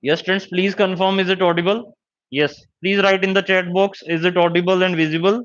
Yes, friends, please confirm, is it audible? Yes, please write in the chat box, is it audible and visible?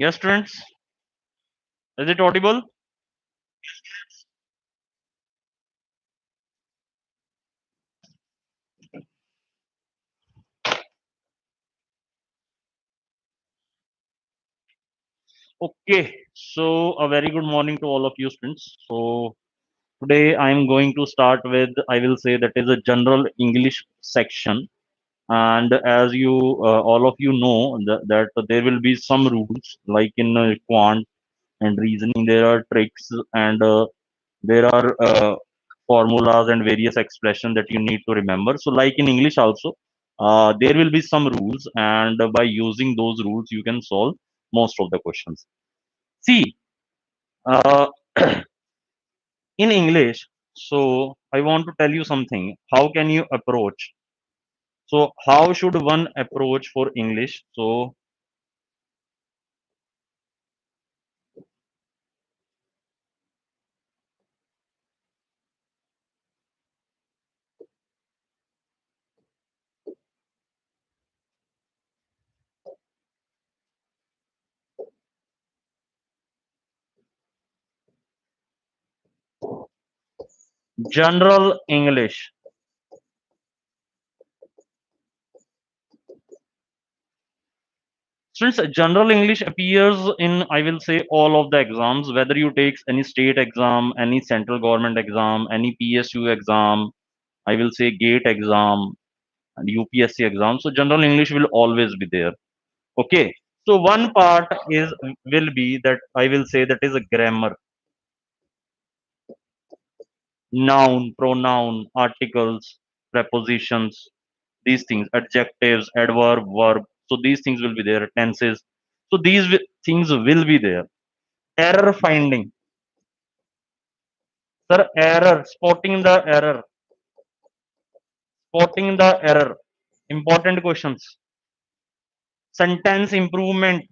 Yes, friends, is it audible? Okay, so a very good morning to all of you, students. So today I am going to start with, I will say, that is a general English section. And as you all of you know that there will be some rules, like in quant and reasoning there are tricks, and there are formulas and various expressions that you need to remember. So like in English also, there will be some rules, and by using those rules you can solve most of the questions. See, uh, in English, so I want to tell you something. How can you approach? So how should one approach for English? So general English. Since general English appears in, I will say, all of the exams, whether you take any state exam, any central government exam, any PSU exam, I will say GATE exam and UPSC exam. So general English will always be there. Okay. So one part is will be that I will say that is a grammar, noun, pronoun, articles, prepositions, these things, adjectives, adverb, verb. So these things will be there, tenses. So these things will be there. Error finding. Sir, error, spotting the error. Important questions. Sentence improvement.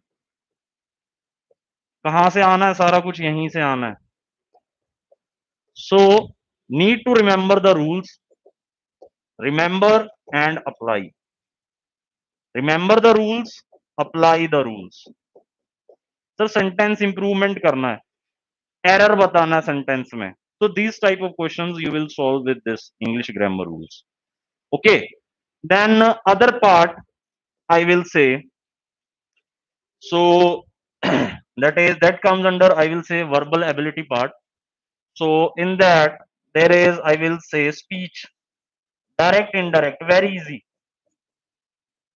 कहाँ से आना है? सारा कुछ यहीं से आना है. So, need to remember the rules, remember and apply. Remember the rules, apply the rules. Sir, sentence improvement करना है, error बताना है sentence में. So these type of questions you will solve with this English grammar rules. Okay. Then other part I will say, so that comes under, I will say, verbal ability part. So in that there is, I will say, speech, direct, indirect, very easy.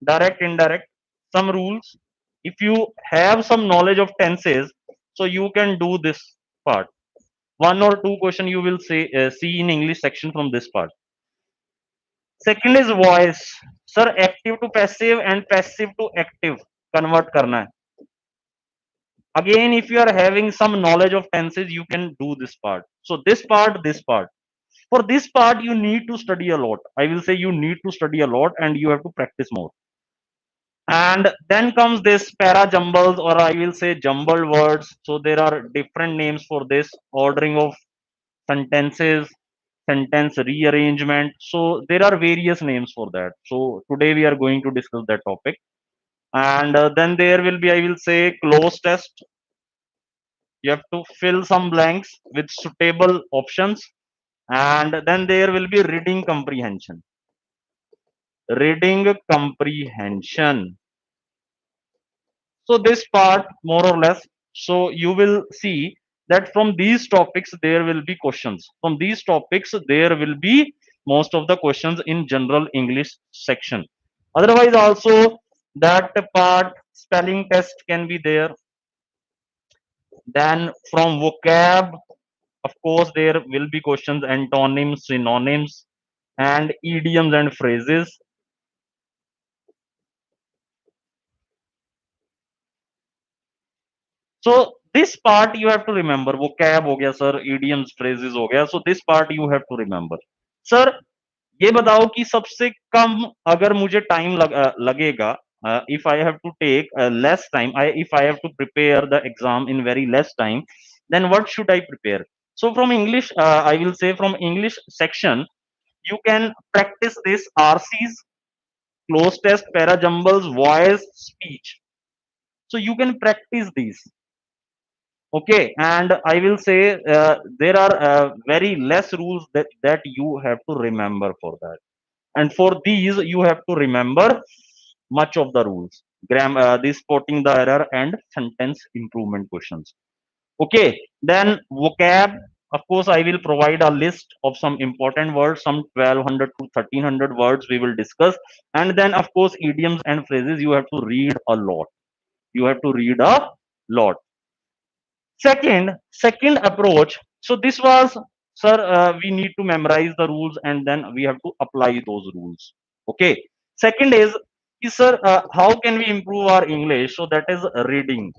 Direct, indirect, some rules. If you have some knowledge of tenses, so you can do this part. One or two question you will say see in English section from this part. Second is voice. Sir, active to passive and passive to active convert करना है. Again, if you are having some knowledge of tenses, you can do this part. So this part, for this part you need to study a lot. I will say you need to study a lot and you have to practice more. And then comes this para jumbles, or I will say jumbled words. So there are different names for this: ordering of sentences, sentence rearrangement. So there are various names for that. So today we are going to discuss that topic. And then there will be, I will say, close test. You have to fill some blanks with suitable options. And then there will be reading comprehension. Reading comprehension. So this part, more or less, so you will see that from these topics there will be questions. From these topics there will be most of the questions in general English section. Otherwise also that part, spelling test can be there. Then from vocab, of course, there will be questions, antonyms, synonyms, and idioms and phrases. So this part you have to remember. Vocab हो गया sir, idioms, phrases हो गया. So this part you have to remember. Sir, ये बताओ कि सबसे कम अगर मुझे टाइम लगेगा, if I have to take less time, if I have to prepare the exam in very less time, then what should I prepare? So from English, I will say from English section, you can practice this RCs, close test, para jumbles, voice, speech. So you can practice these. Okay, and I will say there are very less rules that you have to remember for that. And for these, you have to remember much of the rules. This spotting the error and sentence improvement questions. Okay, then vocab. Of course, I will provide a list of some important words, some 1200 to 1300 words we will discuss. And then, of course, idioms and phrases you have to read a lot. You have to read a lot. Second approach. So this was, sir, we need to memorize the rules and then we have to apply those rules. Okay. Second is sir, how can we improve our English? So that is reading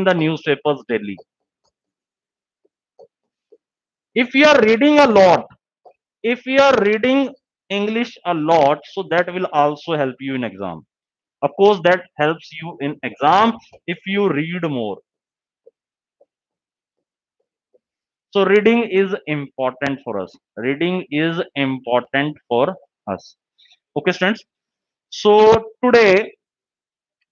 the newspapers daily. If you are reading a lot, if you are reading English a lot, so that will also help you in exam. Of course, that helps you in exam if you read more. So reading is important for us. Reading is important for us. Okay, students. So today,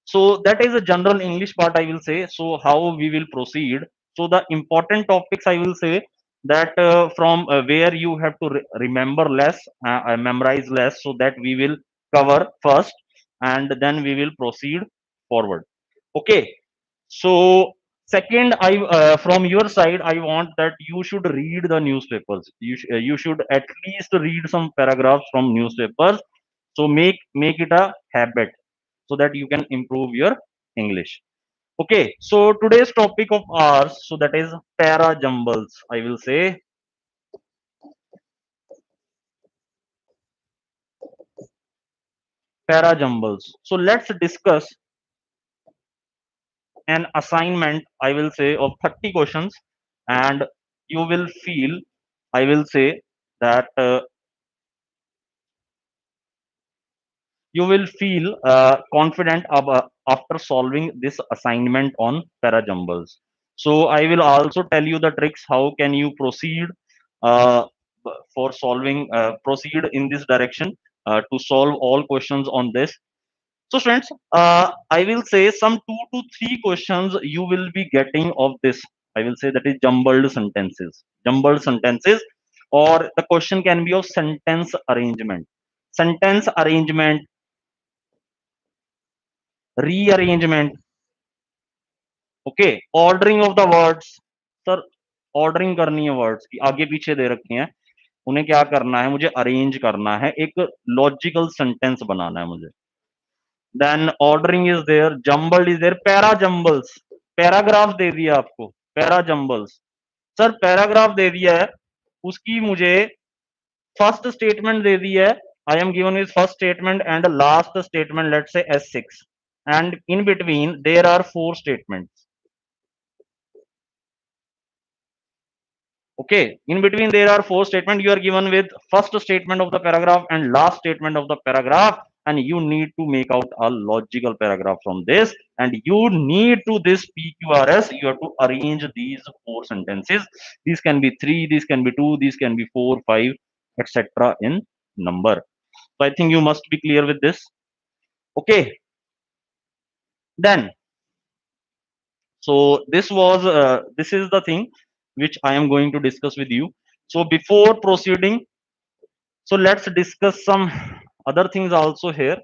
so that is a general English part, I will say. So how we will proceed. So the important topics I will say that from where you have to remember less, memorize less, so that we will cover first, and then we will proceed forward. Okay. So second, I from your side, I want that you should read the newspapers. You should at least read some paragraphs from newspapers. So make it a habit so that you can improve your English. Okay. So today's topic of ours, so that is para jumbles. I will say para jumbles. So let's discuss an assignment, I will say, of 30 questions, and you will feel, I will say, that you will feel confident after solving this assignment on para jumbles. So I will also tell you the tricks how can you proceed uh, for solving proceed in this direction to solve all questions on this. So students, I will say some 2 to 3 questions you will be getting of this. I will say that is jumbled sentences. Jumbled sentences, or the question can be of sentence arrangement. Sentence arrangement, rearrangement, okay, ordering of the words. Sir, ordering करनी है words की, आगे पीछे दे रखे हैं, उन्हें क्या करना है, मुझे अरेंज करना है, एक लॉजिकल सेंटेंस बनाना है मुझे. Then ordering is there, jumbled is there, para jumbles, paragraph दे दिया आपको, पैरा जम्बल्स. सर पैराग्राफ दे दिया है, उसकी मुझे फर्स्ट स्टेटमेंट दे दी है. I am given with first statement and last statement, let's say S6, and in between there are 4 statements. Okay, in between there are 4 statements. You are given with first statement of the paragraph and last statement of the paragraph, and you need to make out a logical paragraph from this, and you need to this PQRS, you have to arrange these 4 sentences. These can be 3, these can be 2, these can be 4, 5, etc. in number. So I think you must be clear with this. Okay, then, so this is the thing which I am going to discuss with you. So before proceeding, so let's discuss some other things also here.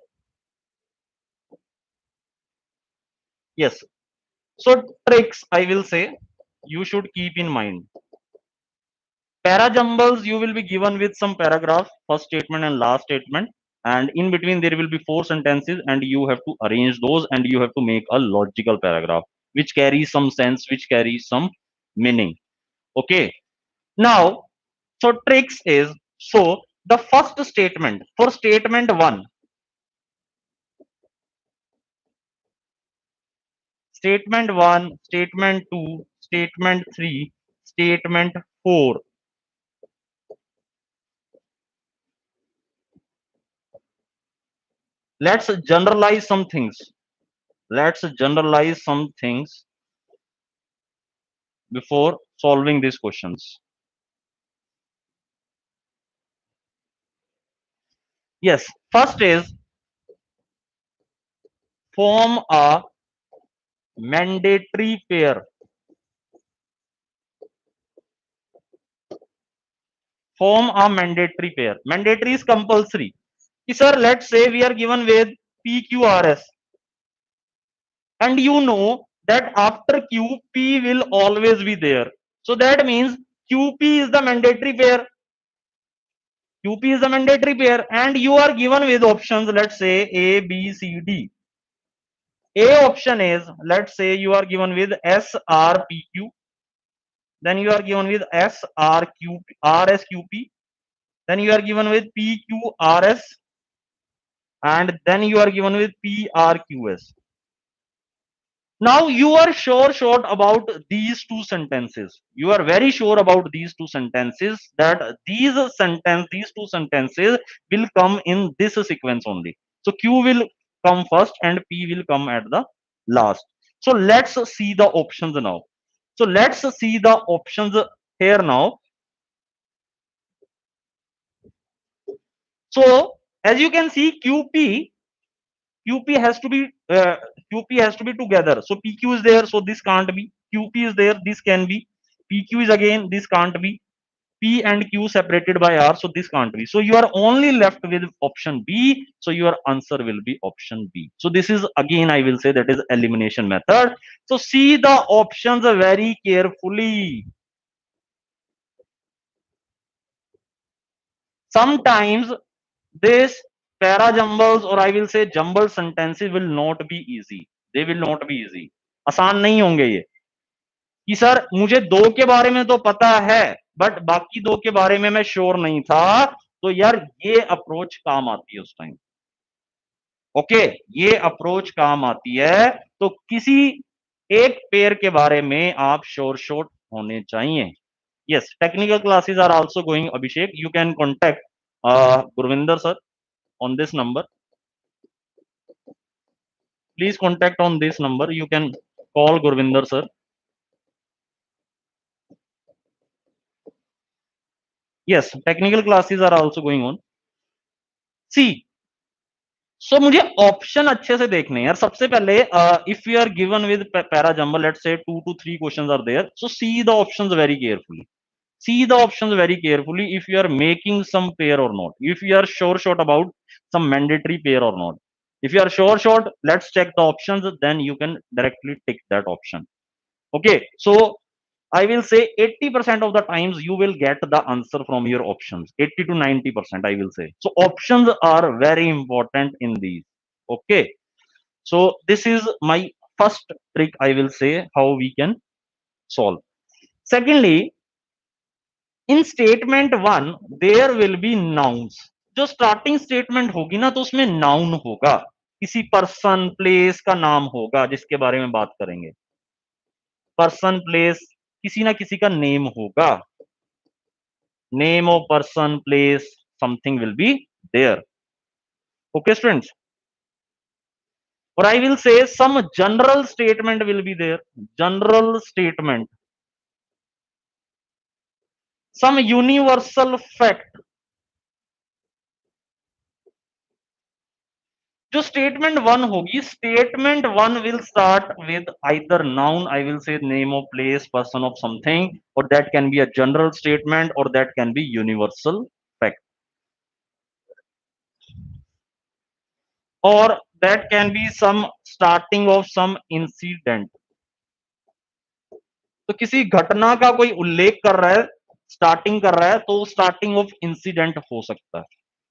Yes. So tricks, I will say, you should keep in mind. Parajumbles, you will be given with some paragraph, first statement and last statement. And in between, there will be 4 sentences, and you have to arrange those, and you have to make a logical paragraph, which carries some sense, which carries some meaning. Okay. Now, so tricks is, so the first statement for statement 1, statement 1, statement 2, statement 3, statement 4. Let's generalize some things. Let's generalize some things before solving these questions. Yes, first is form a mandatory pair. Form a mandatory pair. Mandatory is compulsory. Sir, let's say we are given with PQRS, and you know that after Q, P will always be there. So that means QP is the mandatory pair. QP is the mandatory pair, and you are given with options, let's say A, B, C, D. A option is, let's say you are given with SRPQ, then you are given with RSQP, then you are given with PQRS, and then you are given with PRQS. Now you are sure about these 2 sentences. You are very sure about these 2 sentences, that these 2 sentences will come in this sequence only. So Q will come first and P will come at the last. So let's see the options now. So let's see the options here now. So as you can see, QP has to be together. So PQ is there, so this can't be. QP is there, this can be. PQ is again, this can't be. P and Q separated by R, so this can't be. So you are only left with option B. So your answer will be option B. So this is again, I will say, that is elimination method. So see the options very carefully. Sometimes this para jumbles, or I will say jumbled sentences, will not be easy. They will not be easy. आसान नहीं होंगे ये, कि sir मुझे 2 के बारे में तो पता है, बट बाकी 2 के बारे में मैं श्योर नहीं था. तो यार ये अप्रोच काम आती है उस टाइम. ओके, ये अप्रोच काम आती है. तो किसी एक पेयर के बारे में आप श्योर होने चाहिए. Yes, technical classes are also going, Abhishek. You can contact Gurvinder sir on this number. Please contact on this number. You can call Gurvinder sir. Yes, technical classes are also going on. See, सो मुझे option अच्छे से देखने हैं यार। सबसे पहले if you are given with para jumble, let's say 2 to 3 questions are there, so see the options very carefully. See the options very carefully if you are making some pair or not, if you are sure short about some mandatory pair or not. If you are sure short, let's check the options, then you can directly tick that option. Okay, so I will say 80% of the times you will get the answer from your options. 80 to 90% I will say. So options are very important in these. Okay, so this is my first trick, I will say, how we can solve. Secondly, in statement one there will be nouns. जो starting statement होगी ना, तो उसमें noun होगा, किसी person place का नाम होगा जिसके बारे में बात करेंगे। पर्सन प्लेस, किसी ना किसी का नेम होगा, name of person place, something will be there. Okay students, और I will say some general statement will be there, general statement, some universal fact. जो स्टेटमेंट वन होगी, statement one will start with either noun, I will say name of place, person of something, और that can be a general statement और that can be universal fact, और that can be some starting of some incident. तो किसी घटना का कोई उल्लेख कर रहा है, स्टार्टिंग कर रहा है, तो स्टार्टिंग ऑफ इंसिडेंट हो सकता है।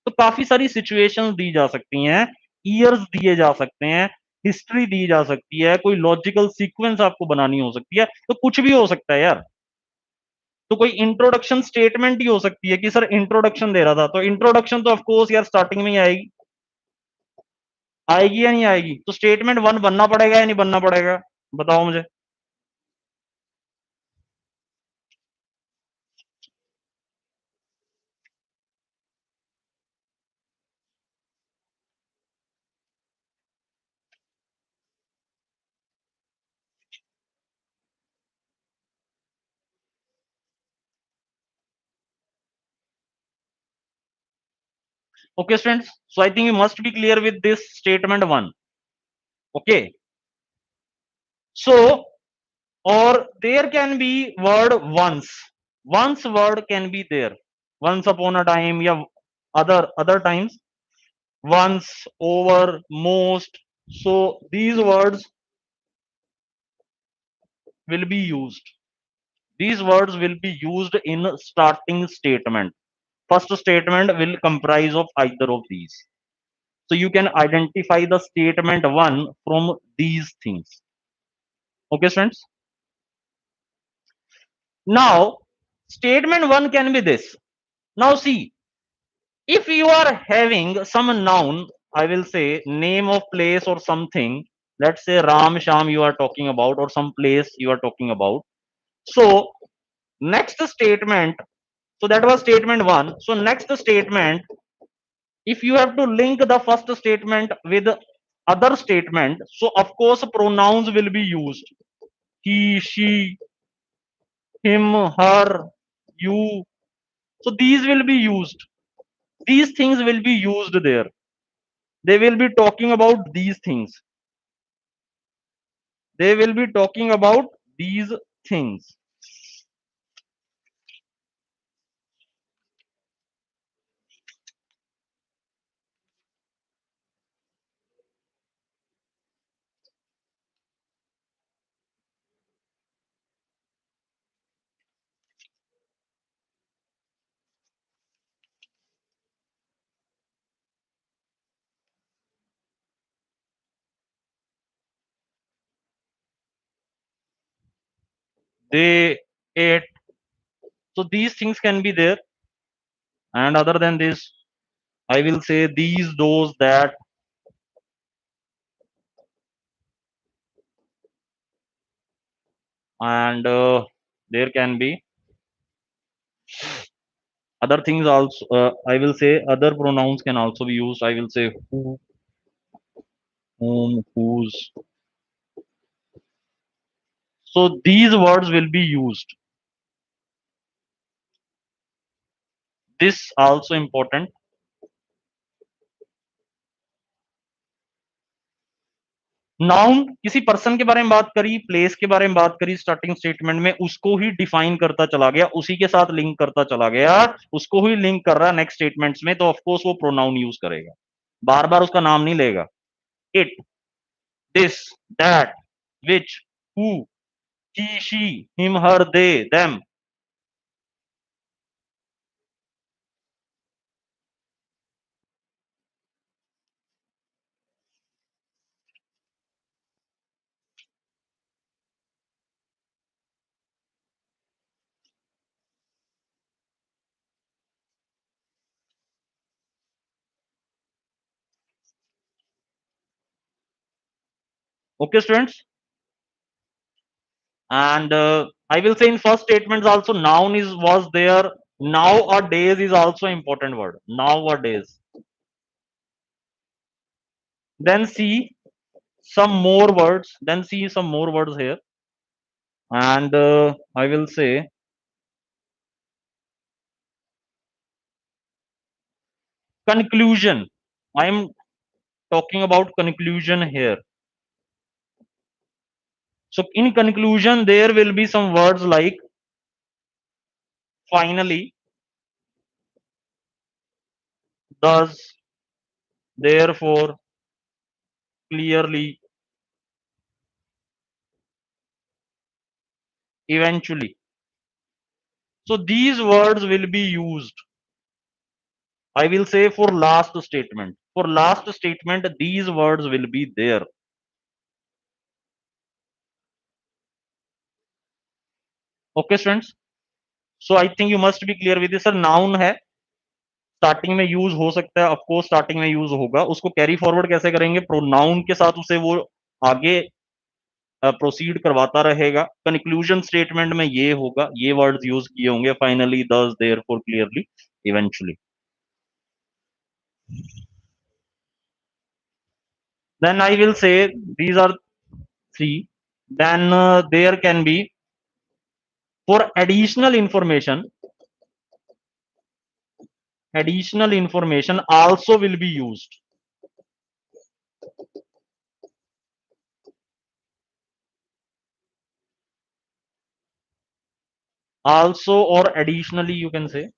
तो काफी सारी सिचुएशंस दी जा सकती हैं, ईयर्स दिए जा सकते हैं, हिस्ट्री दी जा सकती है, कोई लॉजिकल सीक्वेंस आपको बनानी हो सकती है, तो कुछ भी हो सकता है यार। तो कोई इंट्रोडक्शन स्टेटमेंट ही हो सकती है कि सर इंट्रोडक्शन दे रहा था, तो इंट्रोडक्शन तो ऑफकोर्स यार स्टार्टिंग में ही आएगी, आएगी या नहीं आएगी? तो स्टेटमेंट वन बनना पड़ेगा या नहीं बनना पड़ेगा, बताओ मुझे। Okay students, so I think you must be clear with this statement one. Okay, so or there can be word once word can be there, once upon a time, yeah, other times, once, over, most. So these words will be used, these words will be used in starting statement. First statement will comprise of either of these, so you can identify the statement one from these things. Okay friends, now statement one can be this. Now see, if you are having some noun, I will say name of place or something, let's say Ram Sham you are talking about, or some place you are talking about. So next statement, so that was statement one. So next statement, if you have to link the first statement with other statement, so of course pronouns will be used, he, she, him, her, you. So these will be used, these things will be used there, they will be talking about these things, they will be talking about these things. They ate, so these things can be there. And other than this, I will say these, those, that, and there can be other things also. I will say other pronouns can also be used, I will say who, whom, whose. So these words will be used. This also important. Noun किसी person के बारे में बात करी, place के बारे में बात करी स्टार्टिंग स्टेटमेंट में, उसको ही डिफाइन करता चला गया, उसी के साथ लिंक करता चला गया, उसको ही लिंक कर रहा है नेक्स्ट स्टेटमेंट्स में, तो ऑफकोर्स वो प्रोनाउन यूज करेगा, बार बार उसका नाम नहीं लेगा। It, this, that, which, who, he, she, him, her, they, them. Okay, students. And I will say in first statements also noun is was there. Nowadays is also important word. Nowadays. Then see some more words. Then see some more words here. And I will say conclusion. I am talking about conclusion here. So in conclusion, there will be some words like finally, thus, therefore, clearly, eventually. So these words will be used. I will say for last statement. For last statement, these words will be there. Okay, students. So I think you must be clear with this. Sir, noun है, starting में use हो सकता है, of course starting में use होगा, उसको carry forward कैसे करेंगे, प्रोनाउन के साथ उसे वो आगे प्रोसीड करवाता रहेगा, कंक्लूजन स्टेटमेंट में ये होगा, ये वर्ड्स यूज किए होंगे, फाइनली, दस, therefore, clearly, eventually. Then I will say these are three. Then there can be for additional information also will be used. Also or additionally you can say.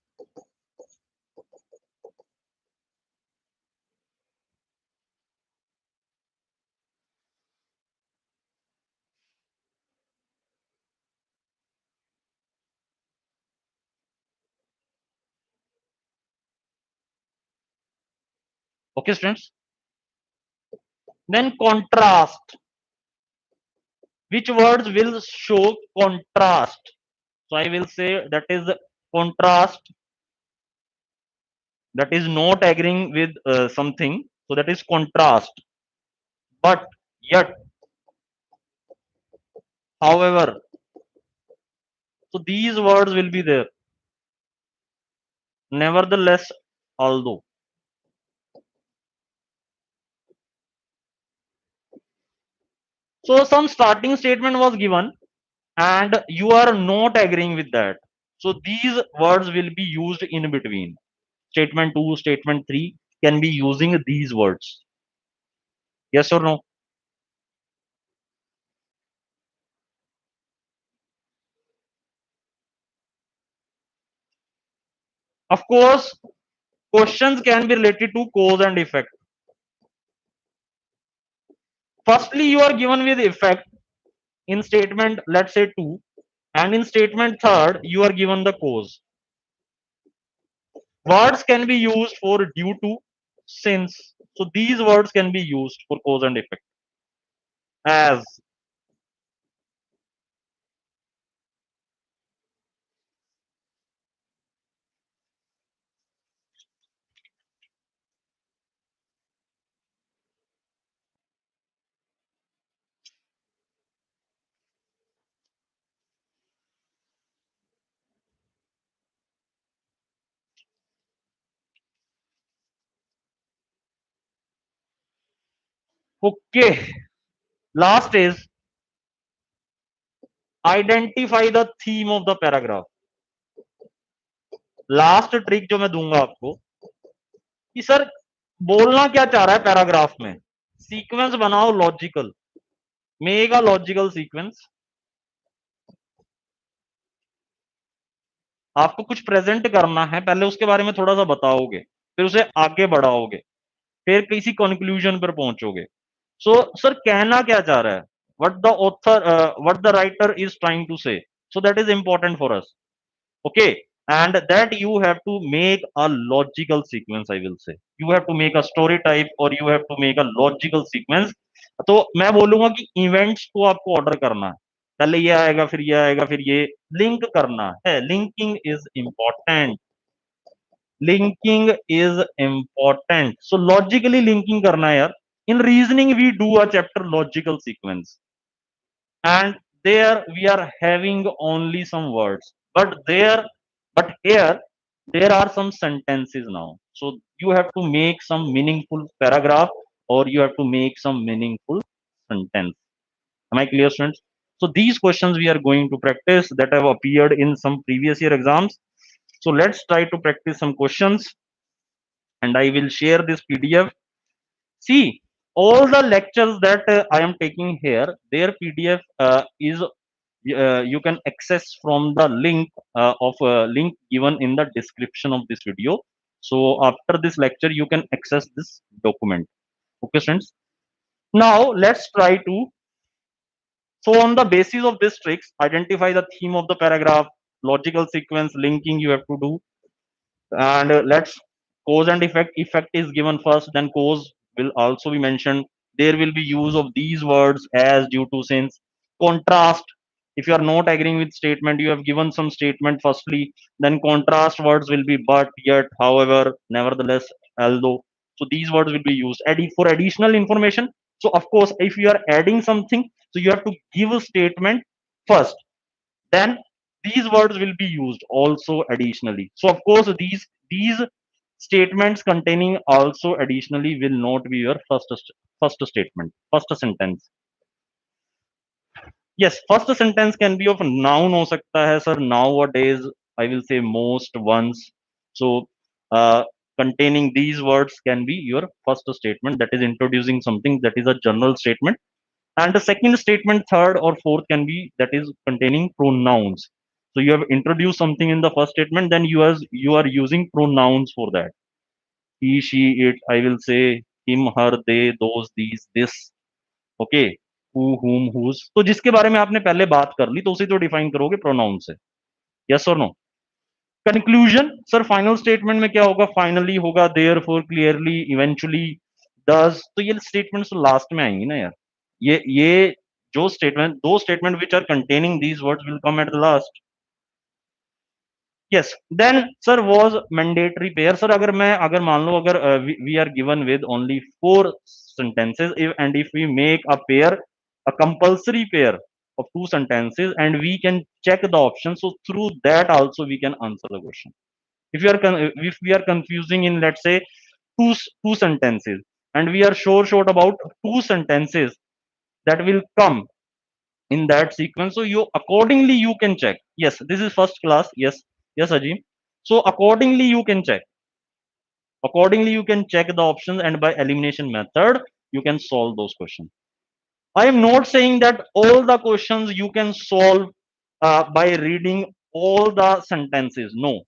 Okay, students. Then contrast. Which words will show contrast? So I will say that is contrast, that is not agreeing with something. So that is contrast. But yet, however, so these words will be there. Nevertheless, although. So some starting statement was given and you are not agreeing with that. So these words will be used in between. Statement 2, statement 3 can be using these words. Yes or no? Of course, questions can be related to cause and effect. Firstly, you are given with effect in statement, let's say 2, and in statement third, you are given the cause. Words can be used for due to, since. So these words can be used for cause and effect. As. Okay. Last is identify the theme of the paragraph. Last trick जो मैं दूंगा आपको कि sir बोलना क्या चाह रहा है पैराग्राफ में, सीक्वेंस बनाओ logical. Make a logical sequence. आपको कुछ प्रेजेंट करना है, पहले उसके बारे में थोड़ा सा बताओगे, फिर उसे आगे बढ़ाओगे, फिर किसी कंक्लूजन पर पहुंचोगे। सो सर कहना क्या चाह रहा है, what the writer is trying to say, so that is important for us. Okay, and that you have to make a logical sequence, I will say you have to make a story type or you have to make a logical sequence। तो मैं बोलूंगा कि events को आपको order करना है, पहले ये आएगा फिर ये आएगा फिर ये, लिंक करना है, linking is important, linking is important. So logically linking करना है यार। In reasoning we do a chapter logical sequence, and there we are having only some words, but here there are some sentences now, so you have to make some meaningful paragraph or you have to make some meaningful sentence. Am I clear, students? So these questions we are going to practice that have appeared in some previous year exams. So let's try to practice some questions, and I will share this PDF. See, all the lectures that I am taking here, their PDF is you can access from the link of link given in the description of this video. So after this lecture, you can access this document. Okay, friends. Now let's try to. So on the basis of these tricks, identify the theme of the paragraph, logical sequence, linking you have to do, and let's cause and effect is given first, then cause will also be mentioned. There will be use of these words as, due to, since. Contrast, if you are not agreeing with statement, you have given some statement firstly, then contrast words will be but, yet, however, nevertheless, although. So these words will be used for additional information. So of course if you are adding something, so you have to give a statement first, then these words will be used also additionally. So of course these statements containing also additionally will not be your first statement, first sentence. Yes, first sentence can be of noun हो सकता है sir, nowadays I will say most, once. So uh, containing these words can be your first statement, that is introducing something, that is a general statement. And the second statement, third or fourth can be that is containing pronouns. So you have introduced something in the first statement, then you are using pronouns for that. He, she, it, I will say him, her, they, those, these, this. Okay, who, whom, whose, तो जिसके बारे में आपने पहले बात कर ली तो उसे तो डिफाइन करोगे प्रोनाउन से। यस और no? Conclusion sir, final statement में क्या होगा? फाइनली होगा, देयरफॉर, क्लियरली, इवेंचुअली, दस। तो ये स्टेटमेंट्स लास्ट में आएंगी ना यार। ये जो स्टेटमेंट, दो statement which are containing these words will come at the last. Yes, then sir was mandatory pair. Sir अगर मान लो अगर we are given with only four sentences, and if we make a pair, a compulsory pair of two sentences, and we can check the options, so through that also we can answer the question. If we are confusing in, let's say, two sentences, and we are short about two sentences that will come in that sequence, so you accordingly you can check. Yes, this is first class. Yes, yes, Ajim. So accordingly you can check the options, and by elimination method you can solve those questions. I am not saying that all the questions you can solve by reading all the sentences. No,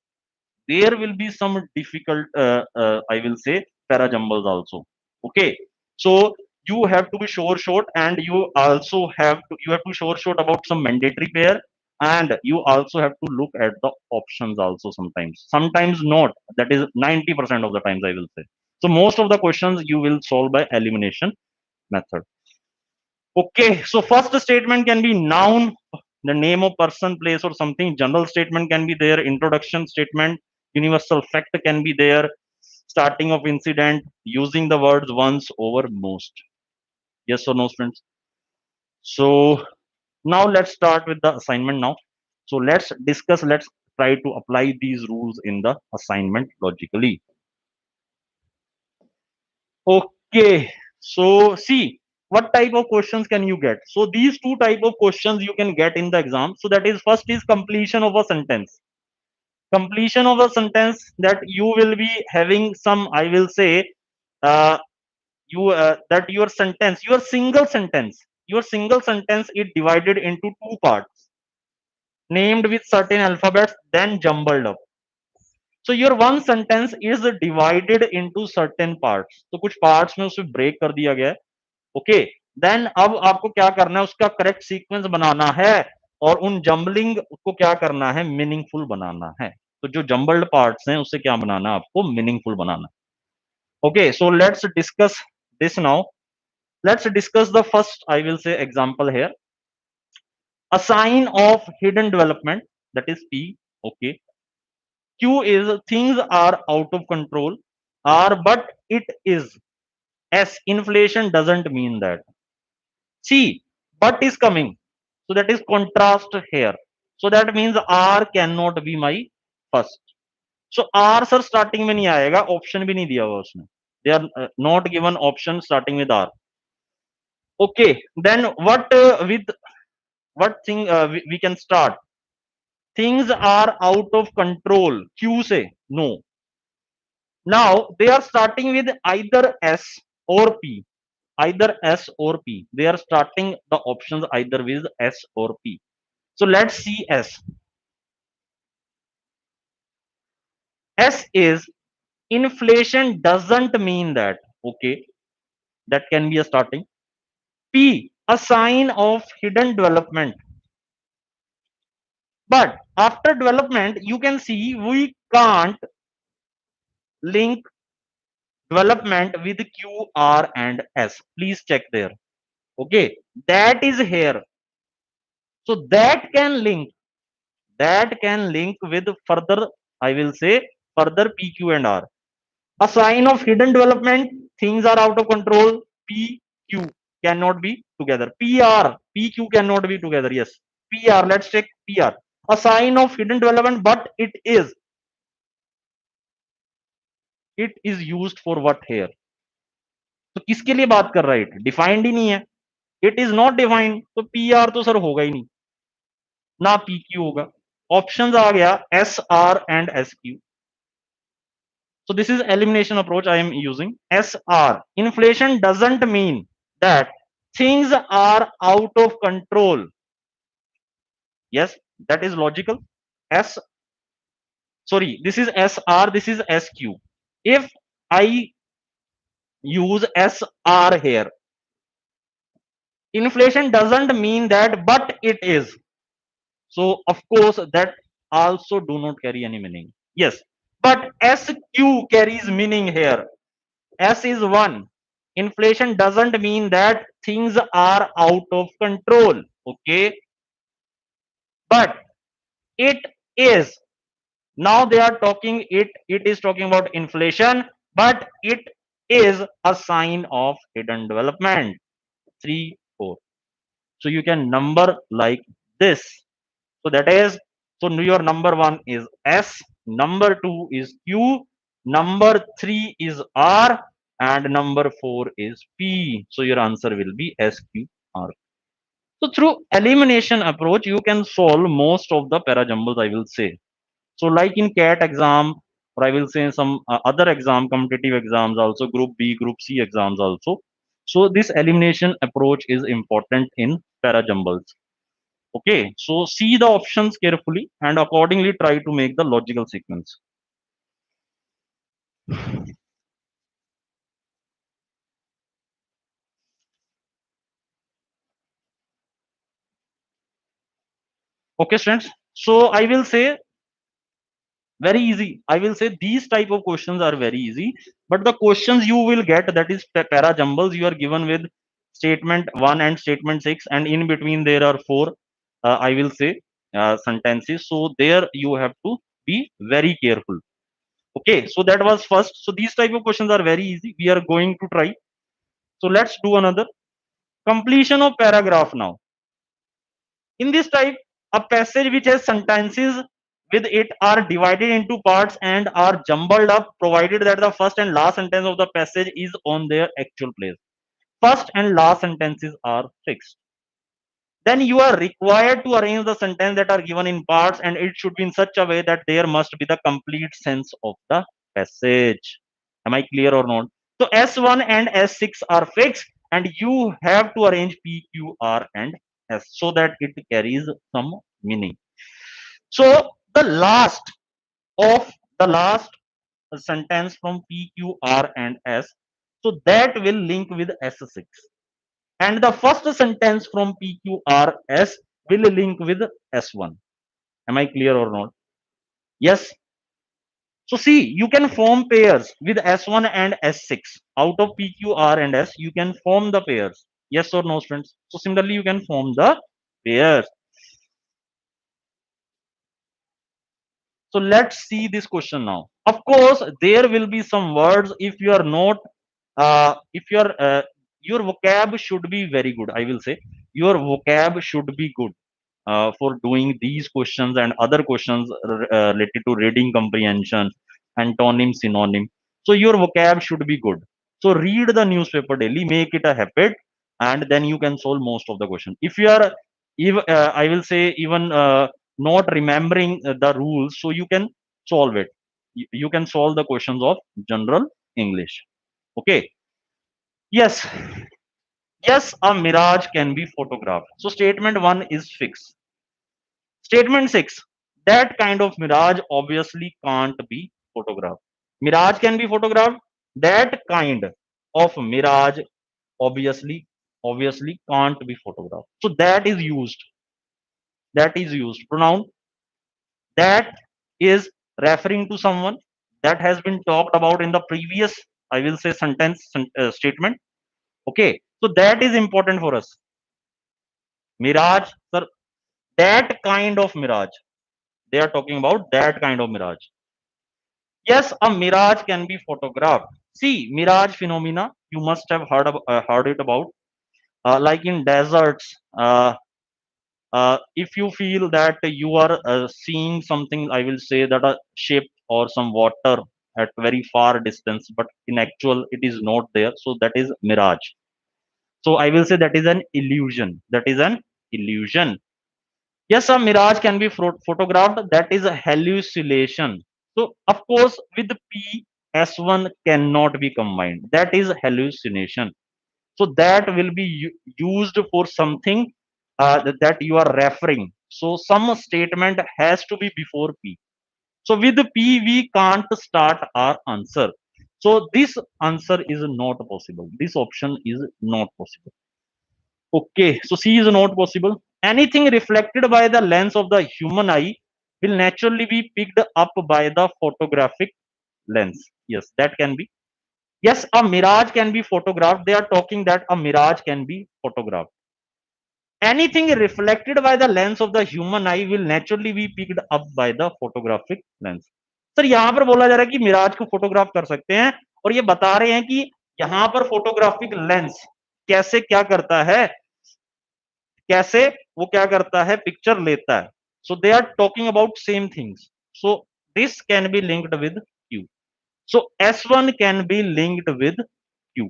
there will be some difficult I will say parajumbles also. Okay, so you have to be short, and you have to short about some mandatory pair, and you also have to look at the options also. Sometimes not, that is 90% of the times, I will say. So most of the questions you will solve by elimination method. Okay, so first statement can be noun, the name of person, place, or something. General statement can be there. Introduction statement, universal fact can be there. Starting of incident, using the words once over most. Yes or no, friends? So now let's start with the assignment now. So let's try to apply these rules in the assignment logically. Okay, so see what type of questions can you get. So these two type of questions you can get in the exam. So that is, first is completion of a sentence. Completion of a sentence, that you will be having some, I will say, uh, you that your single sentence your single sentence is divided into two parts, named with certain alphabets, then jumbled up. So your one sentence is divided into certain parts. तो कुछ parts में उसे break कर दिया गया है. Okay, then अब आपको क्या करना है, उसका करेक्ट सीक्वेंस बनाना है और उन जम्बलिंग को क्या करना है, मीनिंगफुल बनाना है. तो जो जम्बल्ड पार्ट्स हैं उसे क्या बनाना है, आपको मीनिंगफुल बनाना है. Okay, so let's discuss this now. Let's discuss the first, I will से example here. A sign of hidden development, that is P. Okay, Q is things are out of control. R, but it is. S, inflation doesn't mean that. C, but is coming. So that is contrast here. So that means R cannot be my first. So R sir starting में नहीं आएगा, option भी नहीं दिया हुआ उसने. They are not given option starting with R. Okay, then what with what thing we can start? Things are out of control. Q say no. Now they are starting with either S or P. Either S or P. They are starting the options either with S or P. So let's see S. S is inflation doesn't mean that. Okay, that can be a starting. P, a sign of hidden development. But after development, you can see we can't link development with Q, R, and S. Please check there. Okay, that is here. So that can link with further, I will say further P, Q, and R. A sign of hidden development, things are out of control. P, Q cannot be together. PR, PQ cannot be together. Yes. PR, let's check PR. A sign of hidden development, but it is. It is used for what here? तो किसके लिए बात कर रहा है? It defined ही नहीं है. It is not defined, तो पी आर तो सर होगा ही नहीं, ना पी क्यू होगा. ऑप्शंस आ गया S R and S Q. So this is elimination approach I am using. SR. Inflation doesn't mean that things are out of control. Yes, that is logical. S, sorry, this is SR, this is SQ. If I use SR here, inflation doesn't mean that, but it is. So of course that also do not carry any meaning. Yes, but SQ carries meaning here. S is 1. Inflation doesn't mean that things are out of control. Okay. But it is. Now they are talking it is talking about inflation, but it is a sign of hidden development. 3, 4. So you can number like this. So that is, so your number 1 is S, number 2 is Q, number 3 is R, and number 4 is P. So your answer will be SQR. So through elimination approach, you can solve most of the parajumbles, I will say. So like in CAT exam, or I will say some other exam, competitive exams also, Group B, Group C exams also. So this elimination approach is important in parajumbles. Okay, so see the options carefully and accordingly try to make the logical sequence. Okay, students. So I will say very easy. I will say these type of questions are very easy, but the questions you will get, that is para jumbles, you are given with statement 1 and statement 6, and in between there are 4, I will say sentences. So there you have to be very careful. Okay, so that was first. So these type of questions are very easy. We are going to try. So let's do another. Completion of paragraph now. In this type, a passage which has sentences with it are divided into parts and are jumbled up, provided that the first and last sentence of the passage is on their actual place. First and last sentences are fixed. Then you are required to arrange the sentence that are given in parts, and it should be in such a way that there must be the complete sense of the passage. Am I clear or not? So S1 and S6 are fixed, and you have to arrange p, q, r, and s so that it carries some meaning. So the last of the last sentence from p, q, r, and s, so that will link with s6, and the first sentence from p, q, r, s will link with s1. Am I clear or not? Yes. So see, you can form pairs with S1 and S6. Out of P, Q, R, and S, you can form the pairs. Yes or no, students? So similarly, you can form the pairs. So let's see this question now. Of course, there will be some words if you are not, if you are, your vocab should be very good. I will say your vocab should be good for doing these questions and other questions related to reading comprehension, antonym, synonym. So your vocab should be good. So read the newspaper daily, make it a habit, and then you can solve most of the question. If you are, even I will say even not remembering the rules, so you can solve it. You can solve the questions of general English. Okay. Yes. Yes, a mirage can be photographed. So statement one is fixed. Statement 6, that kind of mirage obviously can't be photographed. Mirage can be photographed. That kind of mirage obviously can't be photographed. So that is used. That is used. Pronoun that is referring to someone that has been talked about in the previous, I will say, statement. Okay. So that is important for us. Mirage, sir, that kind of mirage. They are talking about that kind of mirage. Yes, a mirage can be photographed. See, mirage phenomena, you must have heard it about. Like in deserts, if you feel that you are seeing something, I will say that a ship or some water at very far distance, but in actual it is not there. So that is mirage. So I will say that is an illusion. That is an illusion. Yes, a mirage can be photographed. That is a hallucination. So, of course, with P, S1 cannot be combined. That is hallucination. So, that will be used for something that you are referring. So, some statement has to be before P. So, with P, we can't start our answer. So, this answer is not possible. This option is not possible. Okay, so C is not possible. Anything reflected by the lens of the human eye will naturally be picked up by the photographic lens. Yes, that can be. Yes, a mirage can be photographed. They are talking that a mirage can be photographed. Anything reflected by the lens of the human eye will naturally be picked up by the photographic lens. Sir यहाँ पर बोला जा रहा है कि मिराज को photograph कर सकते हैं और ये बता रहे हैं कि यहाँ पर फोटोग्राफिक लेंस कैसे क्या करता है, कैसे वो क्या करता है, पिक्चर लेता है. So they are talking about same things. So this can be linked with Q. So S1 can be linked with Q.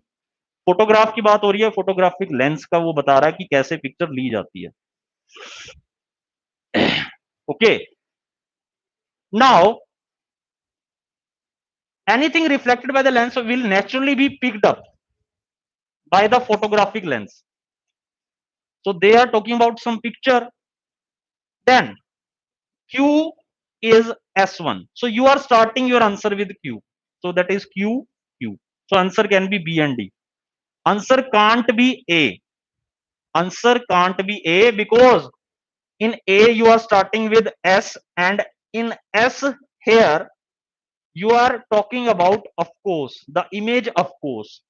Photograph की बात हो रही है, फोटोग्राफिक लेंस का वो बता रहा है कि कैसे पिक्चर ली जाती है. Okay, now anything reflected by the lens will naturally be picked up by the photographic lens. So they are talking about some picture. Then Q is S1. So you are starting your answer with Q. So that is Q, Q. So answer can be B and D. Answer can't be A. Answer can't be A because in A you are starting with S, and in S here you are talking about of course, the image of course.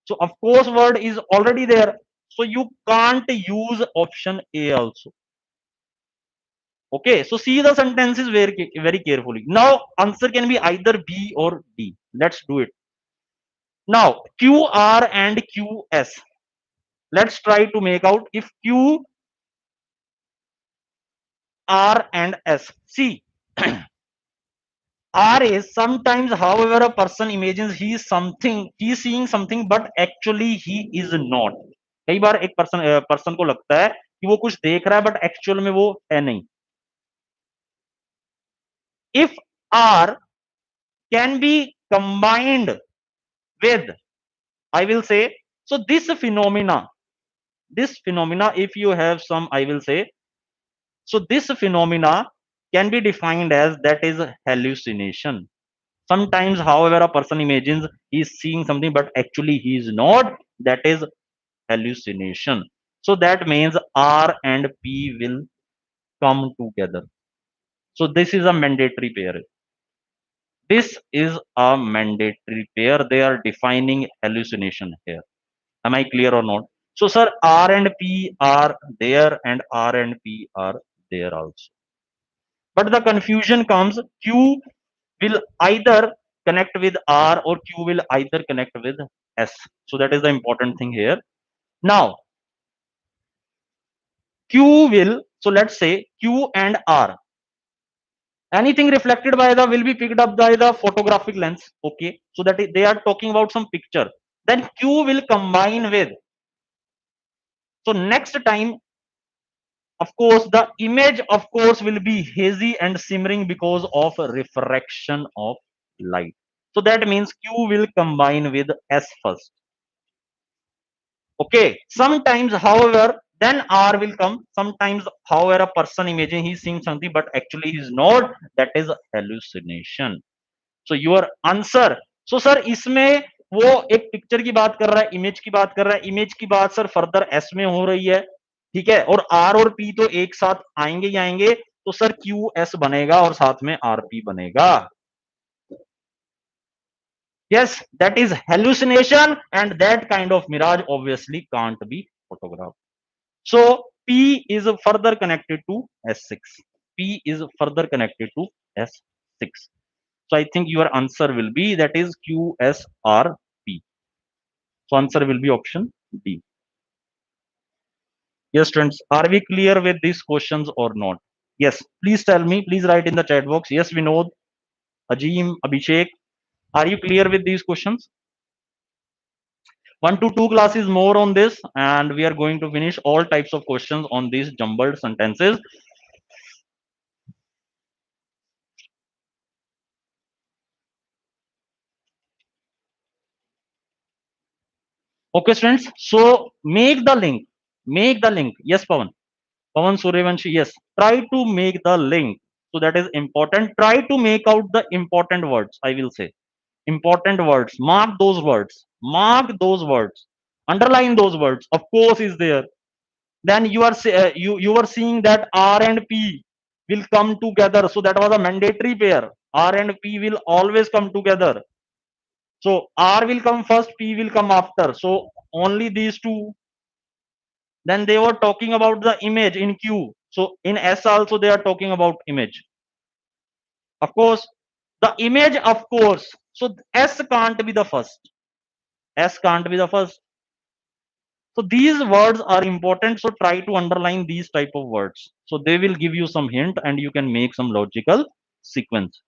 So of course word is already there. So you can't use option A also. Okay, so see the sentences very carefully. Now answer can be either B or D. Let's do it. Now QR and QS. Let's try to make out if Q, R and S. See, R is sometimes, however, a person imagines he is something, he is seeing something, but actually he is not. कई बार एक person को लगता है कि वो कुछ देख रहा है बट एक्चुअल में वो है नहीं. If R can be combined with, I will say, So this phenomena, if you have some, I will say, so this phenomena can be defined as that is hallucination. Sometimes, however, a person imagines he is seeing something, but actually he is not. That is hallucination. So that means R and P will come together. So this is a mandatory pair. This is a mandatory pair. They are defining hallucination here. Am I clear or not? So, sir, R and P are there and R and P are there also. But the confusion comes, Q will either connect with R or Q will either connect with S. So that is the important thing here. Now, Q will, so let's say Q and R, anything reflected by the will be picked up by the photographic lens. Okay, so that they are talking about some picture. Then Q will combine with, so next time, of course, the image of course will be hazy and shimmering because of refraction of light. So that means Q will combine with S first. Okay, sometimes, however, then R will come. Sometimes, however, a person imagine he's seeing something, but actually he's not. That is hallucination. So your answer. So sir, इसमें वो एक picture की बात कर रहा है, image की बात कर रहा है, इमेज की बात सर फर्दर एस में हो रही है, ठीक है, और आर और पी तो एक साथ आएंगे ही आएंगे, तो सर क्यू एस बनेगा और साथ में आर पी बनेगा. Yes, that is hallucination, and that kind of mirage obviously can't be photographed. So P is further connected to S6. P is further connected to S6. So I think your answer will be that is QSRP. So answer will be option D. Yes, friends, are we clear with these questions or not? Yes, please tell me. Please write in the chat box. Yes, Vinod, Ajim, Abhishek, are you clear with these questions? 1 to 2 classes more on this, and we are going to finish all types of questions on these jumbled sentences. Okay, students. So make the link. Make the link. Yes, Pawan. Pawan Suryavanshi. Yes. Try to make the link. So that is important. Try to make out the important words. I will say important words. Mark those words. Mark those words. Underline those words. Of course, is there. Then you are you are seeing that R and P will come together. So that was a mandatory pair. R and P will always come together. So R will come first, P will come after. So only these two. Then they were talking about the image in Q. So in S also they are talking about image. Of course, the image, of course. So S can't be the first. S can't be the first. So these words are important. So try to underline these type of words. So they will give you some hint and you can make some logical sequence.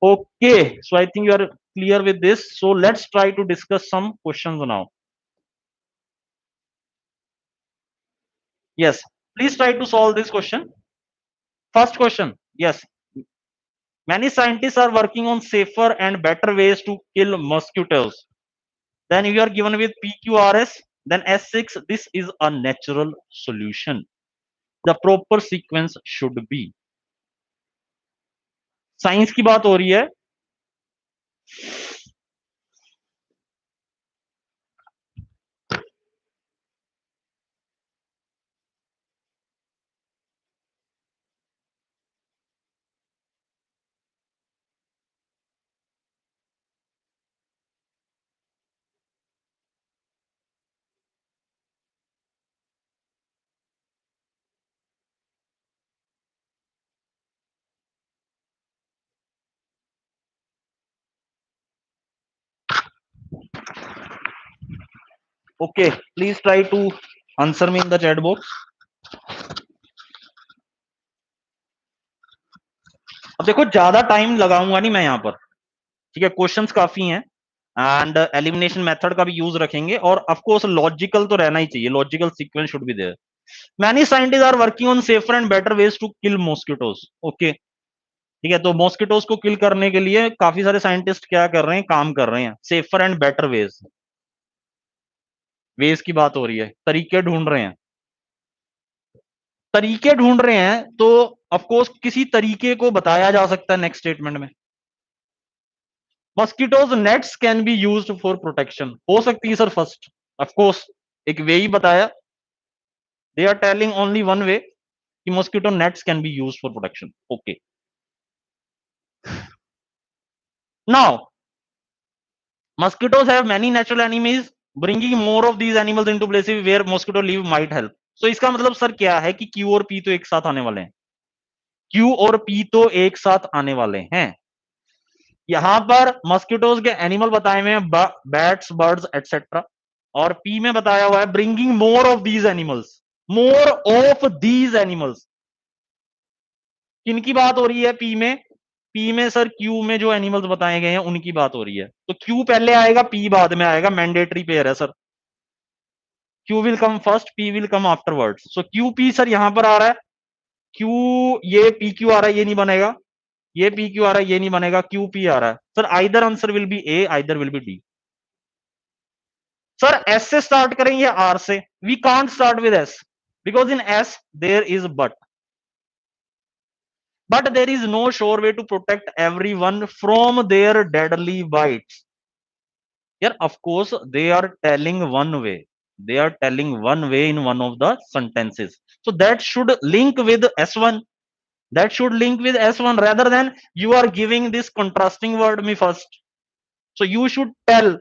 Okay. So I think you are clear with this. So let's try to discuss some questions now. Yes. Please try to solve this question. First question. Yes. Many scientists are working on safer and better ways to kill mosquitoes. Then you are given with PQRS, then S6. This is a natural solution. The proper sequence should be. Science की बात हो रही है. Okay, please try to answer me in the chat box. अब देखो ज्यादा time लगाऊंगा नहीं मैं यहाँ पर, ठीक है, क्वेश्चंस काफी हैं एंड एलिमिनेशन मेथड का भी यूज रखेंगे और ऑफ कोर्स लॉजिकल तो रहना ही चाहिए, logical sequence should be there. Many scientist are working on safer and better ways to kill mosquitoes. Okay, ठीक है, तो मॉस्किटोज को किल करने के लिए काफी सारे साइंटिस्ट क्या कर रहे हैं, काम कर रहे हैं, safer and better ways. Ways की बात हो रही है, तरीके ढूंढ रहे हैं, तरीके ढूंढ रहे हैं, तो ऑफ कोर्स किसी तरीके को बताया जा सकता है नेक्स्ट स्टेटमेंट में। Mosquitoes nets can be used for protection, हो सकती है सर फर्स्ट, ऑफ कोर्स एक वे ही बताया, they are telling only one way कि mosquito nets can be used for protection. Okay, now mosquitoes have many natural enemies, bringing more of these animals into places where mosquito live might help। so इसका मतलब sir क्या है कि Q और P तो एक साथ आने वाले हैं, Q और P तो एक साथ आने वाले हैं। यहां पर मस्किटोज के एनिमल बताए हुए हैं, बैट्स, बर्ड्स एटसेट्रा, और P में बताया हुआ है bringing more of these animals, more of these animals. किनकी बात हो रही है P में? P में सर Q में जो एनिमल्स बताए गए हैं उनकी बात हो रही है, तो Q पहले आएगा, P बाद में आएगा, मैंडेटरी पेयर है sir. Q will come first, P will come afterwards. So QP sir यहां पर आ रहा है, Q, ये PQ आ रहा है, ये नहीं बनेगा, ये PQ आ रहा है, ये नहीं बनेगा, QP आ रहा है sir. Either answer will be A, either will be D। Sir S से स्टार्ट करेंगे R से? We can't start with S because in S there is but there is no sure way to protect everyone from their deadly bites। यार of course they are telling one way, they are telling one way in one of the sentences, so that should link with S1, that should link with S1 rather than you are giving this contrasting word me first, so you should tell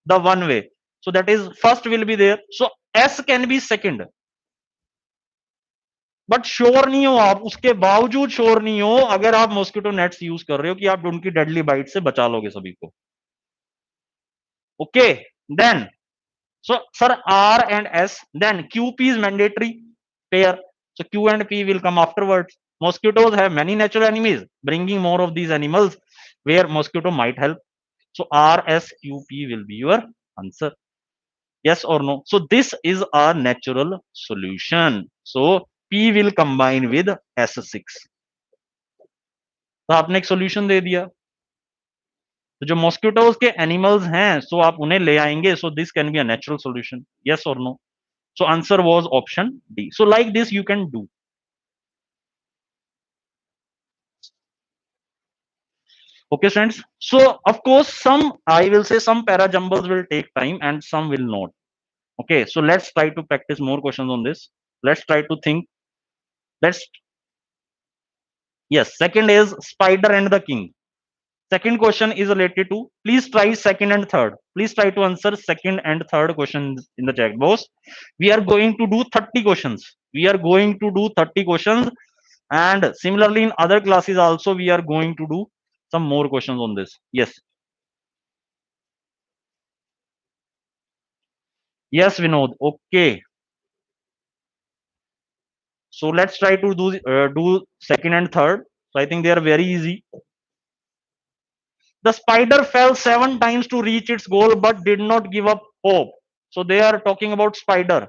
the one way, so that is first will be there, so S can be second, but sure नहीं हो आप, उसके बावजूद sure नहीं हो अगर आप mosquito nets use कर रहे हो कि आप उनकी डेडली बाइट से बचा लोगे सभी को। Okay, then so sir R and S, then QP is mandatory pair, so Q and P will come afterwards। mosquitoes have many natural enemies, bringing more of these animals where mosquito might help, so RSQP will be your answer, yes or no? So this is a natural solution, so P will combine with S6। तो आपने एक solution दे दिया, तो जो mosquitoes के animals हैं सो आप उन्हें ले आएंगे, so this can be a natural solution, yes और no? So answer was option D. So like this you can do. Okay friends, so of course some, I will say some para jumbles will take time and some will not। okay, so let's try to practice more questions on this, let's try to think, let's, yes, second is spider and the king। second question is related to, please try second and third, please try to answer second and third questions in the chat box। we are going to do 30 questions, we are going to do 30 questions, and similarly in other classes also we are going to do some more questions on this, yes, yes Vinod, okay, so let's try to do second and third, so I think they are very easy। the spider fell 7 times to reach its goal but did not give up hope, so they are talking about spider,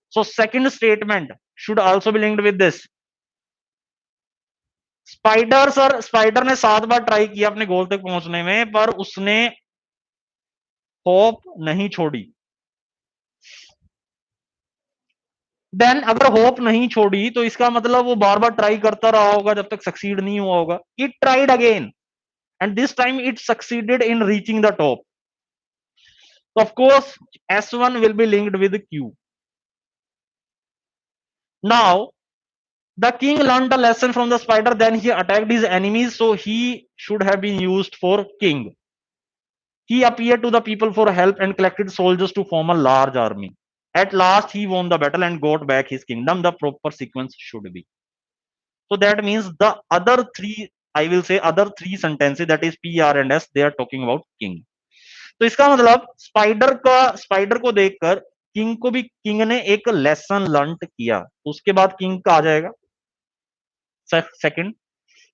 so second statement should also be linked with this। Spider sir, spider ने 7 बार try किया अपने गोल तक पहुंचने में, पर उसने hope नहीं छोड़ी। देन अगर होप नहीं छोड़ी तो इसका मतलब वो बार बार ट्राई करता रहा होगा जब तक सक्सीड नहीं हुआ होगा। It tried again and this time it succeeded in reaching the top, so of course S1 will be linked with Q। now the king learned a lesson from the spider, then he attacked his enemies, so he should have been used for king। he appeared to the people for help and collected soldiers to form a large army, at last he won the battle and got back his kingdom, the proper sequence should be, so that means the other three, I will say other three sentences, that is P, R and S, they are talking about king। तो इसका मतलब spider को देखकर king को भी, king ने एक lesson learn किया, तो उसके बाद किंग का आ जाएगा सेकंड,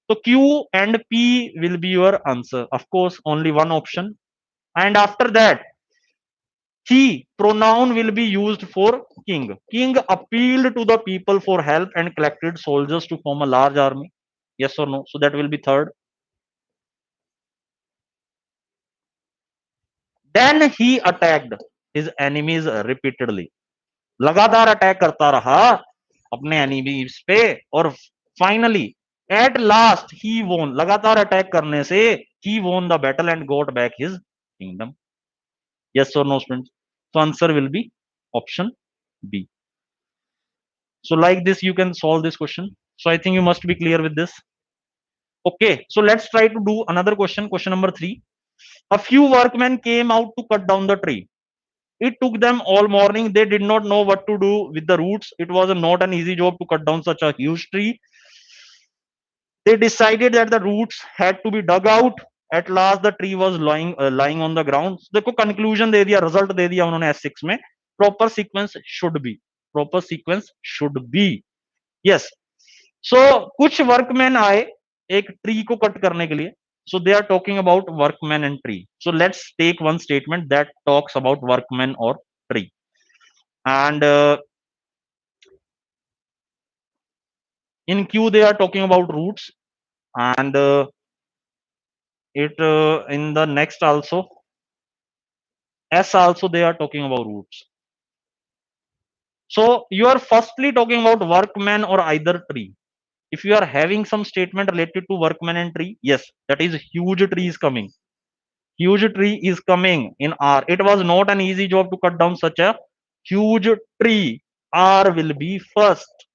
तो Q and P will be your answer, of course only one option, and after that he pronoun will be used for king, king appealed to the people for help and collected soldiers to form a large army, yes or no? So that will be third, then he attacked his enemies repeatedly. लगातार attack करता रहा अपने enemies पे और finally at last ही वोन, लगातार attack करने से ही won the battle and got back his kingdom. Yes or no, students? So answer will be option B. So like this, you can solve this question. So I think you must be clear with this. Okay, so let's try to do another question. Question number 3. A few workmen came out to cut down the tree. It took them all morning. They did not know what to do with the roots. It was not an easy job to cut down such a huge tree. They decided that the roots had to be dug out. At last the tree was lying on the ground. देखो conclusion दे दिया, result दे दिया उन्होंने S6 में. Proper sequence should be. Proper sequence should be. Yes. So कुछ workmen आए एक tree को cut करने के लिए. So they are talking about workmen and tree. So let's take one statement that talks about workmen or tree. And in Q they are talking about roots, and it in the next also S also they are talking about roots. So you are firstly talking about workman or either tree. If you are having some statement related to workman and tree, yes, that is huge tree is coming. Huge tree is coming in R. It was not an easy job to cut down such a huge tree. R will be first.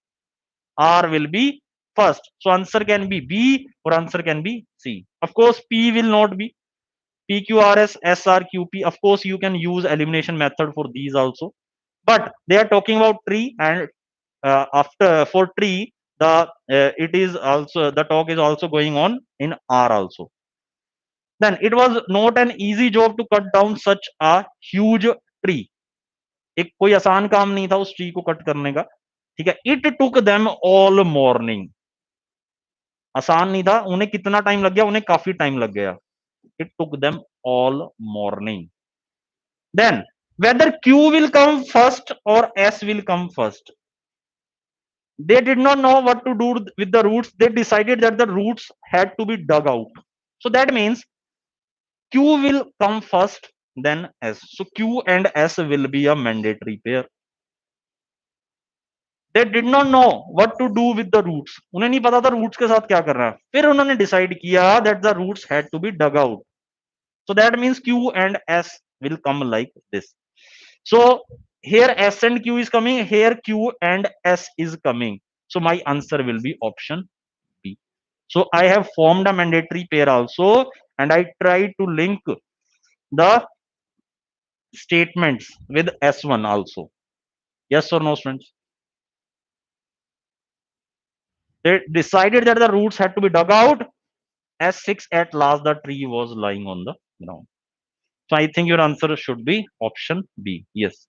R will be first. So answer can be B or answer can be C. Of course, P will not be. PQRS, SRQP. Of course, you can use elimination method for these also. But they are talking about tree, and after for tree, the it is also the talk is also going on in R also. Then it was not an easy job to cut down such a huge tree. एक कोई आसान काम नहीं था उस tree को cut करने का. ठीक है. It took them all morning. आसान नहीं था, उन्हें कितना टाइम लग गया, उन्हें काफी टाइम लग गया. It took them all morning. Then whether Q will come first or S will come first. They did not know what to do with the roots. They decided that the roots had to be dug out. So that means Q will come first, then S. So Q and S will be a mandatory pair. They did not know what to do with the roots. उन्हें नहीं पता था roots के साथ क्या करना है. फिर उन्होंने decide किया that the roots had to be dug out. So that means Q and S will come like this. So here S and Q is coming, here Q and S is coming. So my answer will be option B. So I have formed a mandatory pair also, and I try to link the statements with S1 also. Yes or no, students? They decided that the roots had to be dug out. S6 at last the tree was lying on the ground. So I think your answer should be option B. Yes.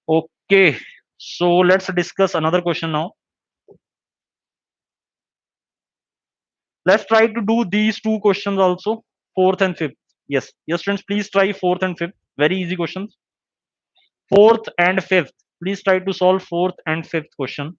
Okay. So let's discuss another question now. Let's try to do these two questions also, fourth and fifth. Yes. Yes, friends, please try fourth and fifth. Very easy questions. Fourth and fifth. Please try to solve fourth and fifth question.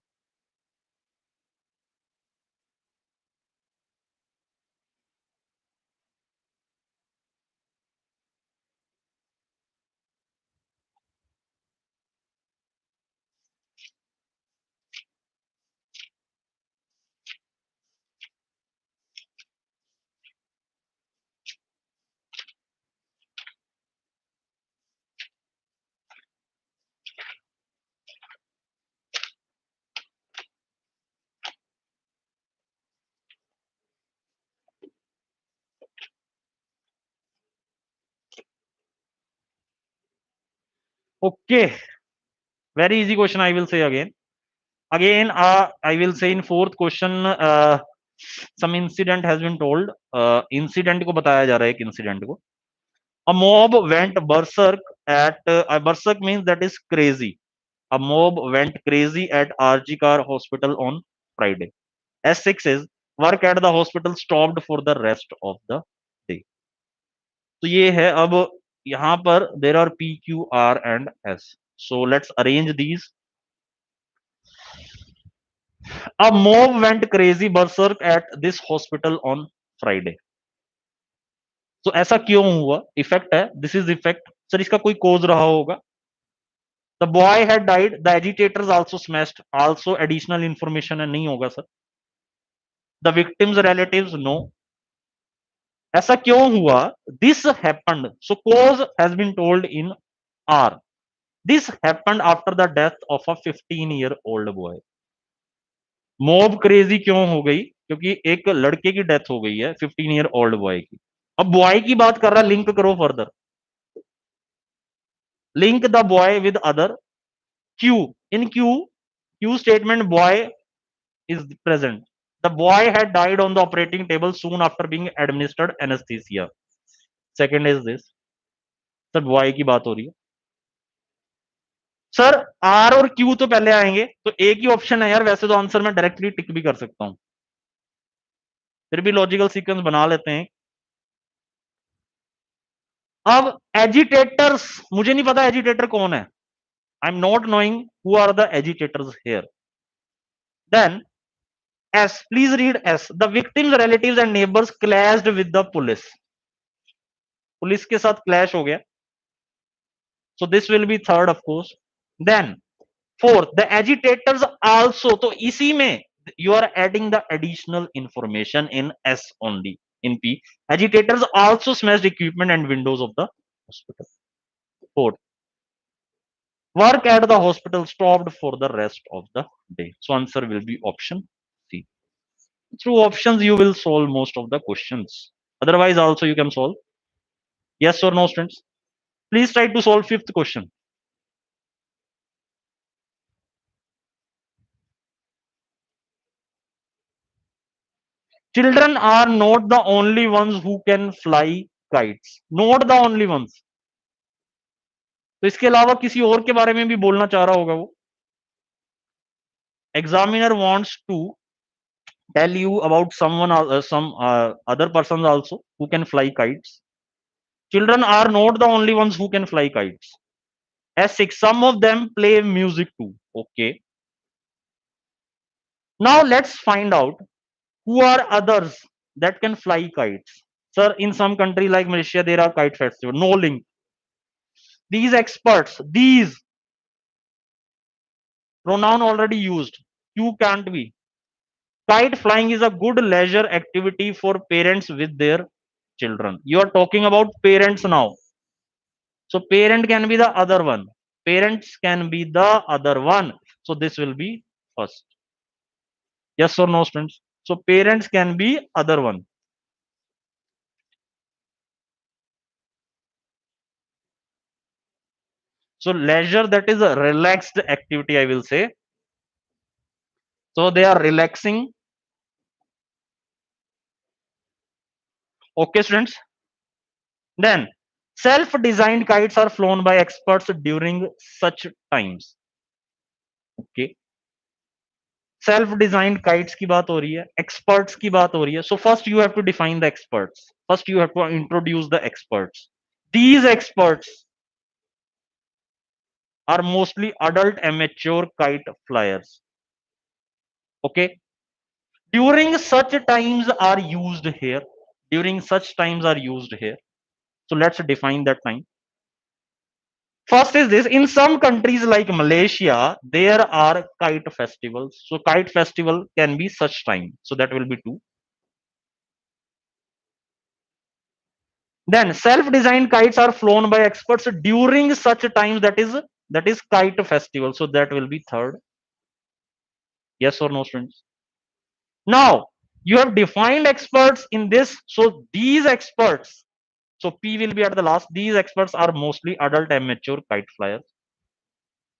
Okay. Very easy question, I will say again. Again, I will say in fourth question, some incident has been told. Incident को बताया जा रहा है एक incident को. A mob went berserk at berserk means that is crazy. A mob went crazy at RG Car Hospital on Friday. S6 is work at the hospital stopped for the rest of the day. तो ये है अब यहाँ पर there are P, Q, R and S. So let's arrange these. A mob went crazy berserk at this hospital on Friday. तो ऐसा क्यों हुआ? इफेक्ट है, दिस इज इफेक्ट सर, इसका कोई कोज रहा होगा. The boy had died, the agitators also smashed, also additional information है, नहीं होगा sir. The victims relatives, no. ऐसा क्यों हुआ? This happened, so cause has been told in R. This happened after the death of a 15-year old boy. Mob crazy क्यों हो गई? क्योंकि एक लड़के की डेथ हो गई है, 15-year old बॉय की. अब बॉय की बात कर रहा, लिंक करो further. Link the boy with other. Q, in Q statement boy is present. The boy had died on the operating table soon after being administered anesthesia. Second is this. Sir boy की बात हो रही है. Sir are और Q तो पहले आएंगे, तो एक ही ऑप्शन है यार. वैसे तो आंसर मैं डायरेक्टली टिक भी कर सकता हूं, फिर भी लॉजिकल सीक्वेंस बना लेते हैं. अब एजिटेटर्स, मुझे नहीं पता एजिटेटर कौन है. I am not knowing who are the agitators here. Then S, please read S. The victims relatives and neighbours clashed with the police. Police के साथ क्लैश हो गया. So this will be third, of course. Then fourth, the agitators also. तो इसी में you are adding the additional information in S only. In P, agitators also smashed equipment and windows of the hospital. Fourth, work at the hospital stopped for the rest of the day. So answer will be option C. Through options you will solve most of the questions. Otherwise also you can solve. Yes or no, students? Please try to solve fifth question. Children are not the only ones who can fly kites. Not the only ones. तो इसके अलावा किसी और के बारे में भी बोलना चाह रहा होगा वो. Examiner wants to tell you about someone, some other persons also who can fly kites. Children are not the only ones who can fly kites. S6, some of them play music too. Okay. Now let's find out who are others that can fly kites. Sir, in some country like Malaysia, there are kite festival. No link. These experts, these pronoun already used. You can't be. Kite flying is a good leisure activity for parents with their children. You are talking about parents now. So parent can be the other one. Parents can be the other one. So this will be first. Yes or no, students? So parents can be other one. So leisure, that is a relaxed activity, I will say. So they are relaxing. Okay, students. Then self-designed kites are flown by experts during such times. Okay. self-designed kites की बात हो रही है, experts की बात हो रही है. So first you have to define the experts. First you have to introduce the experts. These experts are mostly adult amateur kite flyers. Okay. During such times are used here. During such times are used here. So let's define that time. First is this: in some countries like Malaysia, there are kite festivals. So kite festival can be such time. So that will be two. Then self-designed kites are flown by experts during such times, that is kite festival. So that will be third. Yes or no, students? Now you have defined experts in this. So these experts, so P will be at the last. These experts are mostly adult amateur kite flyers.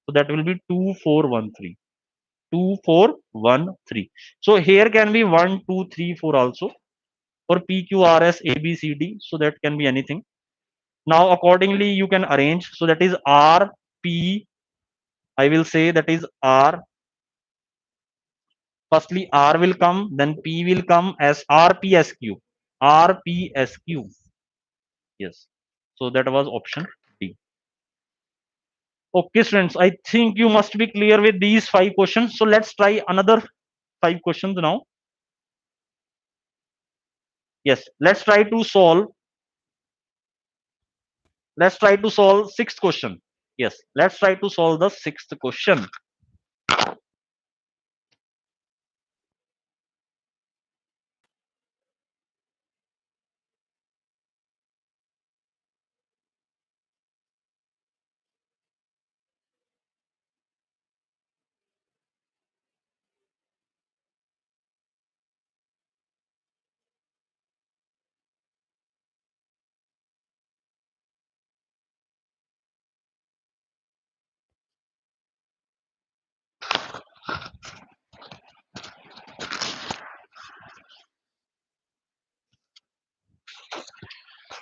So that will be 2413. 2413. So here can be 1, 2, 3, 4 also, or P, Q, R, S, A, B, C, D. So that can be anything. Now accordingly you can arrange. So that is R, P, I will say that is R. Firstly R will come, then P will come as R, P, S, Q. R, P, S, Q. Yes. So that was option D. Okay, students, I think you must be clear with these 5 questions. So let's try another 5 questions now. Yes, let's try to solve. Let's try to solve sixth question. Yes, let's try to solve the sixth question.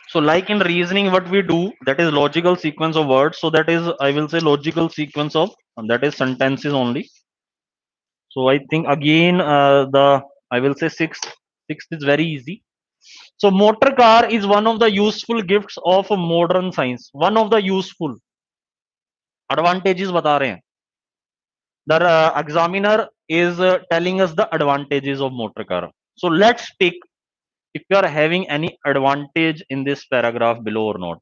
So, like in reasoning, what we do, that is logical sequence of words. So that is, I will say, logical sequence of, that is sentences only. So I think again, the I will say sixth is very easy. So motor car is one of the useful gifts of modern science. One of the useful advantages बता रहे हैं. The examiner is telling us the advantages of motor car. So let's take if you are having any advantage in this paragraph below or not.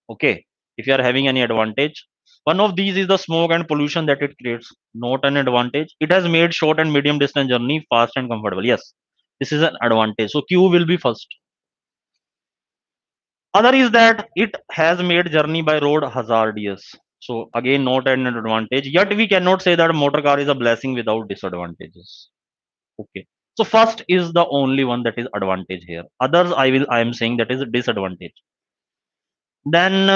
Okay, if you are having any advantage, one of these is the smoke and pollution that it creates. Not an advantage. It has made short and medium distance journey fast and comfortable. Yes, this is an advantage. So Q will be first. Other is that it has made journey by road hazardous. So again, not an advantage. Yet we cannot say that motor car is a blessing without disadvantages. Okay. So first is the only one that is advantage here. Others I am saying that is a disadvantage. Then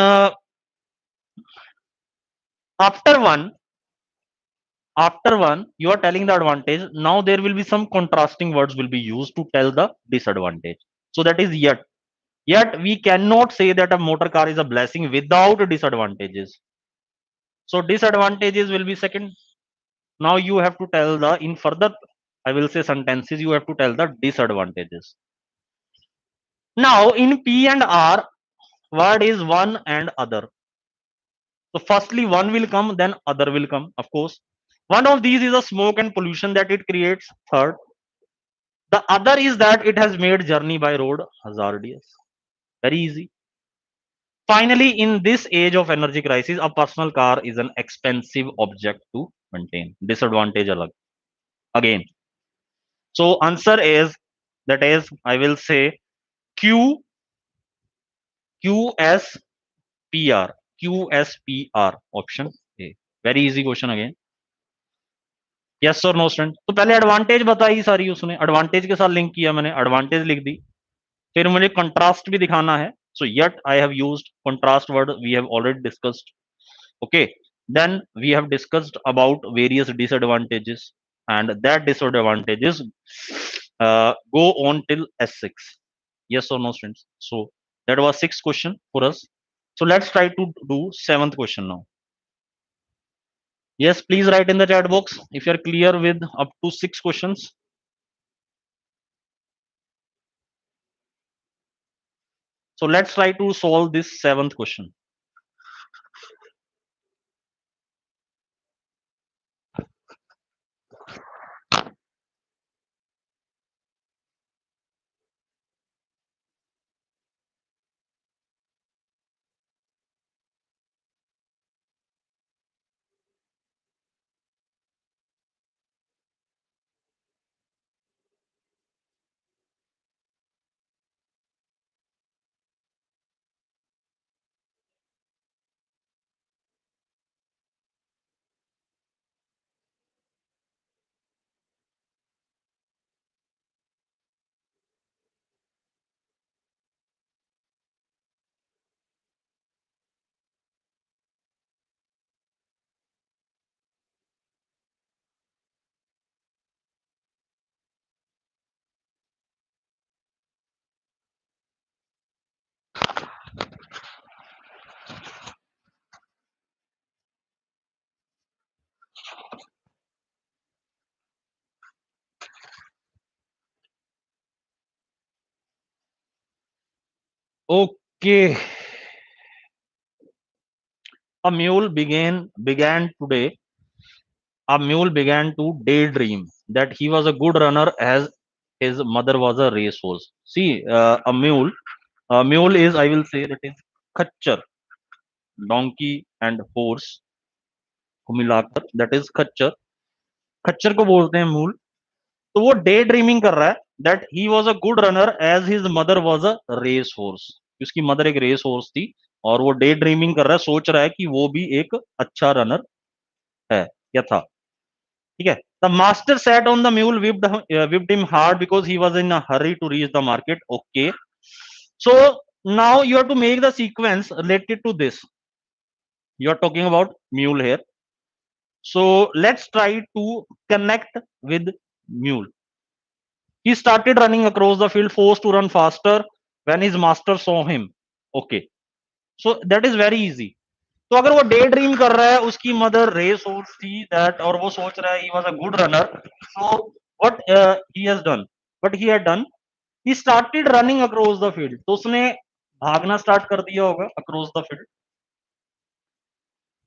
after one you are telling the advantage. Now there will be some contrasting words will be used to tell the disadvantage. So that is yet we cannot say that a motor car is a blessing without disadvantages. So disadvantages will be second. Now you have to tell the in further I will say sentences you have to tell the disadvantages. Now in P and R word is one and other. So firstly one will come, then other will come, of course. One of these is a smoke and pollution that it creates. Third, the other is that it has made journey by road hazardous. Very easy. Finally, in this age of energy crisis, a personal car is an expensive object to maintain. Disadvantage alag. Again. So answer is that is I will say Q QSPR. QSPR option A. Very easy question again. Yes और no student. तो पहले advantage बताई सारी उसने, advantage के साथ link किया मैंने, एडवांटेज लिख दी. फिर मुझे कंट्रास्ट भी दिखाना है. So yet I have used contrast word we have already discussed. Okay, then we have discussed about various disadvantages and that disadvantages go on till S6. Yes or no students? So that was sixth question for us. So let's try to do seventh question now. Yes, please write in the chat box if you are clear with up to 6 questions. So let's try to solve this seventh question. Okay, a mule began today. A mule began to daydream. that he was a good runner as his mother was a racehorse. See, a mule is, I will say, that is खच्चर, donkey and horse को मिलाकर that is खच्चर. खच्चर को बोलते हैं मूल. तो वो डे ड्रीमिंग कर रहा है that he was a good runner as his mother was a race horse. उसकी मदर एक रेस horse थी और वो डे ड्रीमिंग कर रहा है, सोच रहा है कि वो भी एक अच्छा रनर है या था. ठीक है. The master sat on the mule, whipped him hard because he was in a hurry to reach the market. Okay. So now you have to make the sequence related to this. You are talking about mule here. So let's try to connect with mule. He started running across the field, forced to run faster when his master saw him. Okay. So that is very easy. तो अगर वो day dream कर रहा है, उसकी mother race horse थी that, और वो सोच रहा है he was a good runner, so what he has done, what he had done, he started running across the field. तो उसने भागना स्टार्ट कर दिया होगा अक्रॉस द फील्ड.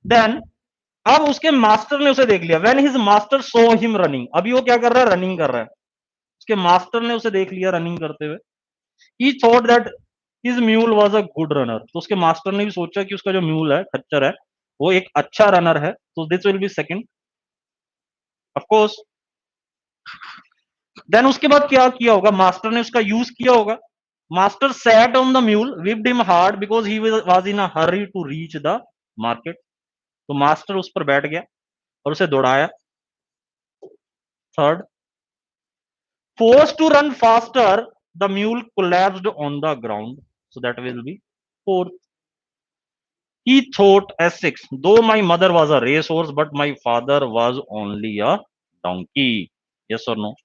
देन अब उसके मास्टर ने उसे देख लिया. When his master saw him running, अभी वो क्या कर रहा है, रनिंग कर रहा है. उसके मास्टर ने उसे देख लिया रनिंग करते हुए. ही thought that his mule was a good runner. तो उसके मास्टर ने भी सोचा कि उसका जो म्यूल है, खच्चर है, वो एक अच्छा रनर है. तो this will be second of course. Then उसके बाद क्या किया होगा, मास्टर ने उसका यूज किया होगा. Master sat on the mule, whipped him hard because he was in a hurry to reach the market. तो मास्टर उस पर बैठ गया और उसे दौड़ाया. Third, forced to run faster, the mule collapsed on the ground. So that will be fourth. He thought S6, though my mother was a racehorse, but my father was only a donkey. Yes or no?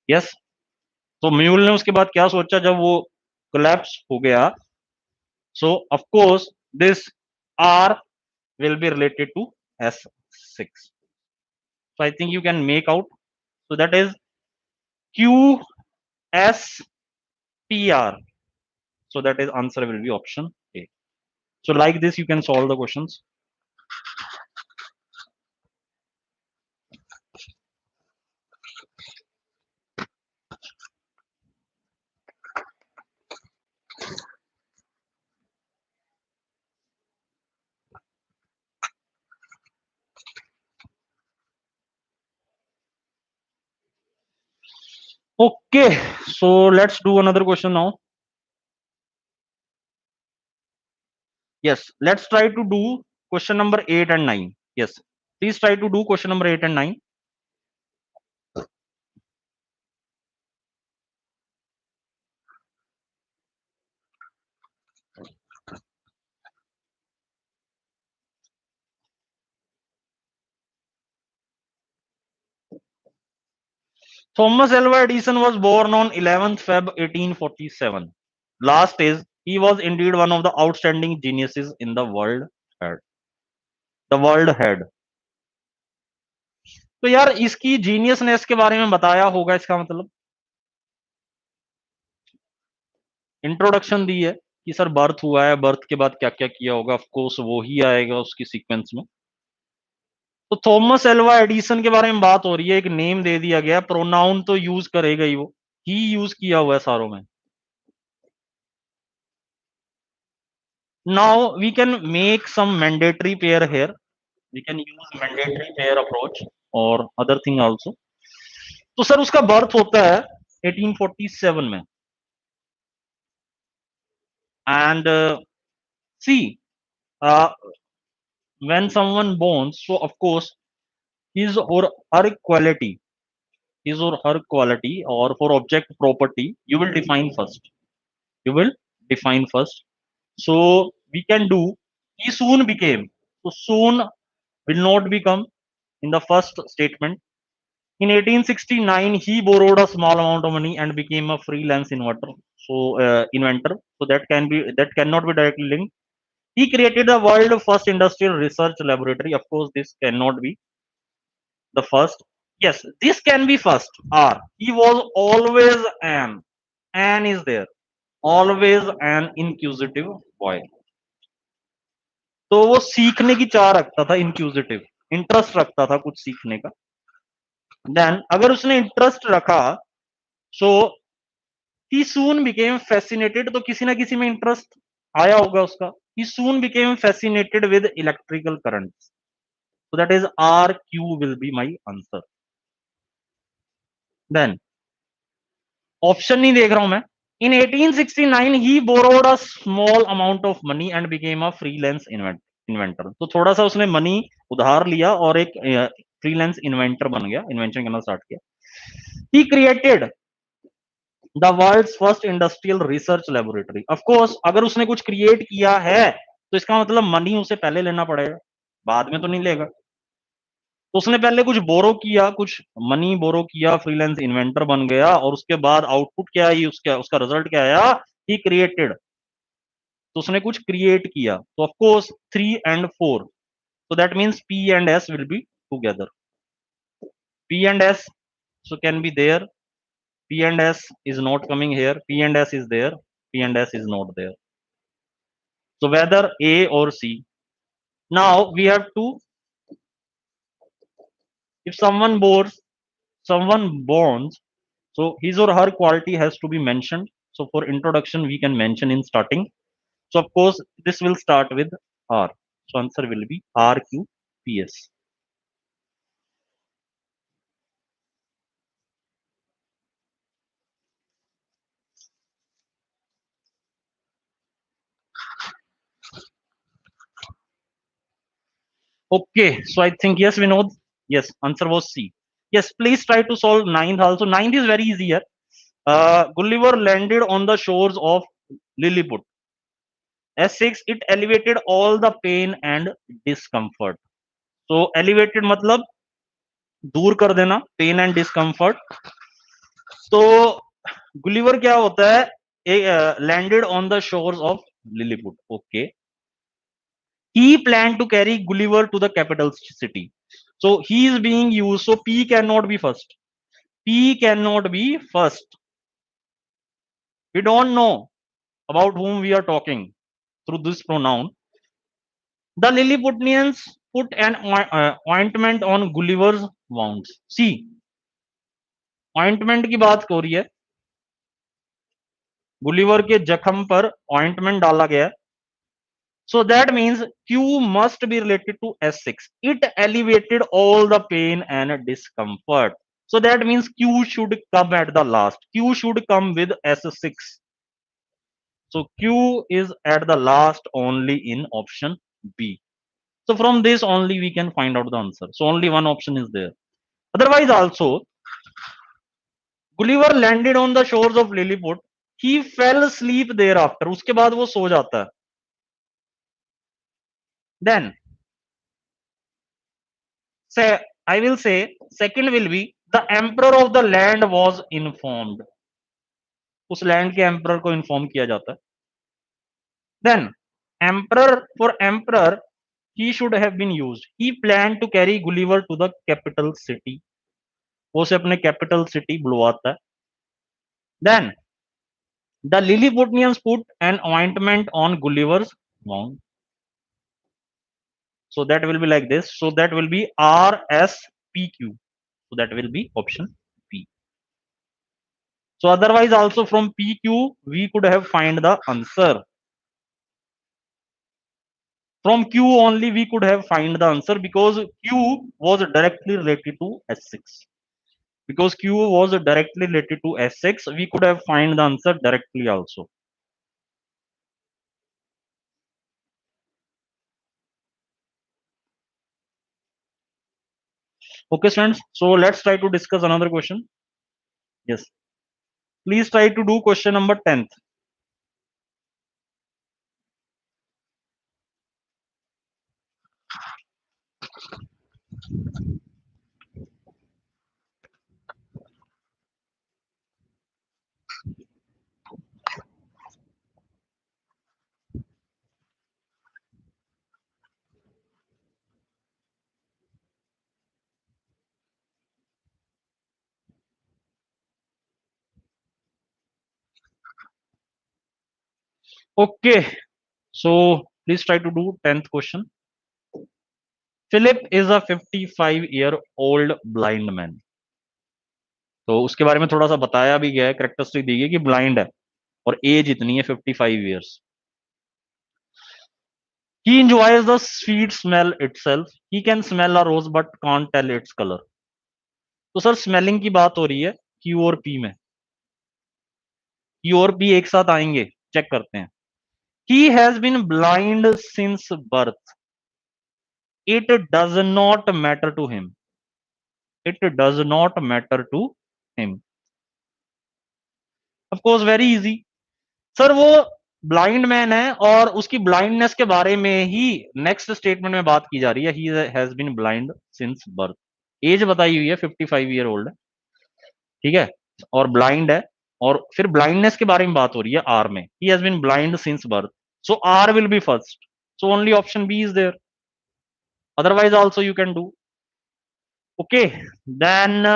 Yes. तो mule ने उसके बाद क्या सोचा जब वो collapse हो गया. सो of course this R will be related to S6. So I think you can make out. So that is QSPR. So that is answer will be option A. So like this you can solve the questions. Okay, so let's do another question now. Yes, let's try to do question number 8 and 9. Yes, please try to do question number 8 and 9. Thomas Alva Edison was born on 11th Feb 1847. Last is, he was indeed one of the outstanding geniuses in the world had. The world had. तो यार इसकी जीनियसनेस के बारे में बताया होगा, इसका मतलब इंट्रोडक्शन दी है कि सर बर्थ हुआ है, बर्थ के बाद क्या क्या किया होगा, ऑफ कोर्स वो ही आएगा उसकी सीक्वेंस में. तो थॉमस एल्वा एडिसन के बारे में बात हो रही है, एक नेम दे दिया गया, प्रोनाउन तो यूज करेगा ही वो, ही यूज किया हुआ है सारों में. Now we can make some mandatory pair here. We can use mandatory pair approach और अदर थिंग आल्सो. तो सर उसका बर्थ होता है 1847 में. And see, when someone born, so of course his or her quality, his or her quality, or for object property you will define first. You will define first. So we can do, he soon became. So soon will not become in the first statement. In 1869 he borrowed a small amount of money and became a freelance inventor. So inventor, so that can be, that cannot be directly linked. He created the world first industrial research laboratory. Of course this cannot be the first. Yes, this can be first. R, he was always an is there, always an inquisitive boy. तो वो सीखने की चाह रखता था, inquisitive, interest रखता था कुछ सीखने का. देन अगर उसने इंटरेस्ट रखा, सो ही सून बिकेम फैसिनेटेड, तो किसी ना किसी में इंटरेस्ट आया होगा उसका। He soon became fascinated with electrical current, so that is R Q will be my answer. Then option नहीं देख रहा हूं मैं। In 1869 he borrowed a small amount of money and became a freelance inventor, तो थोड़ा सा उसने money उधार लिया और एक फ्रीलांस इन्वेंटर बन गया, इन्वेंशन करना स्टार्ट किया। He created the world's first industrial research laboratory. Of course अगर उसने कुछ क्रिएट किया है तो इसका मतलब मनी उसे पहले लेना पड़ेगा, बाद में तो नहीं लेगा। तो उसने पहले कुछ बोरो किया, कुछ मनी बोरो किया, फ्रीलांस इन्वेंटर बन गया, और उसके बाद आउटपुट क्या आई, उसका उसका रिजल्ट क्या आया, ही क्रिएटेड। तो उसने कुछ क्रिएट किया, तो of course 3 and 4, so that means P and S will be together. P and S so can be there. P and S is not coming here. P and S is there. P and S is not there. So whether A or C. Now we have to, if someone bonds, so his or her quality has to be mentioned. So for introduction, we can mention in starting. So of course, this will start with R. So answer will be RQPS. Okay, so I think yes, Vinod. Yes, answer was C. Yes, please try to solve ninth also. Ninth is very easy here. Gulliver landed on the shores of Lilliput. S6, it elevated all the pain and discomfort. So elevated मतलब दूर कर देना, pen and discomfort. तो Gulliver क्या होता है, landed on the shores of Lilliput. Okay, he planned to carry Gulliver to the capital city, so he is being used, so P cannot be first. P cannot be first. We don't know about whom we are talking through this pronoun. The Lilliputians put an ointment on Gulliver's wounds. See, ointment की बात हो रही है, Gulliver के जख्म पर ointment डाला गया। So that means Q must be related to S6. It alleviated all the pain and discomfort. So that means Q should come at the last. Q should come with S6. So Q is at the last only in option B. So from this only we can find out the answer. So only one option is there. Otherwise also, Gulliver landed on the shores of Lilliput. He fell asleep thereafter. उसके बाद वो सो जाता है. Then say, I will say second will be the emperor of the land was informed. उस land के emperor को inform किया जाता है। Then emperor, for emperor he should have been used. He planned to carry Gulliver to the capital city. वो उसे अपने capital city बुलवाता है। Then the Lilliputians put an ointment on Gulliver's wound. So that will be like this. So that will be RSPQ. So that will be option P. So otherwise also from PQ we could have find the answer. From Q only we could have find the answer because Q was directly related to S6. Because Q was directly related to S6, we could have find the answer directly also. Okay, students. So let's try to discuss another question. Yes. Please try to do question number 10th. Okay. So please try to do 10th question. Philip is a 55-year-old blind man. तो उसके बारे में थोड़ा सा बताया भी गया है, करेक्टरिस्टिक दी गई है कि ब्लाइंड है और एज इतनी है 55 years. He enjoys the sweet smell itself. He can smell a rose but can't tell its color. तो सर स्मेलिंग की बात हो रही है क्यू और पी में, क्यू और पी एक साथ आएंगे, चेक करते हैं. He has been blind since birth. It does not matter to him. It does not matter to him. Of course, very easy. Sir वो ब्लाइंड मैन है और उसकी ब्लाइंडनेस के बारे में ही नेक्स्ट स्टेटमेंट में बात की जा रही है. He has been blind since birth. Age बताई हुई है 55 year old है, ठीक है, और ब्लाइंड है, और फिर ब्लाइंडनेस के बारे में बात हो रही है आर में. He has been blind since birth, so R will be first. So only option B is there. Otherwise also you can do. Okay, then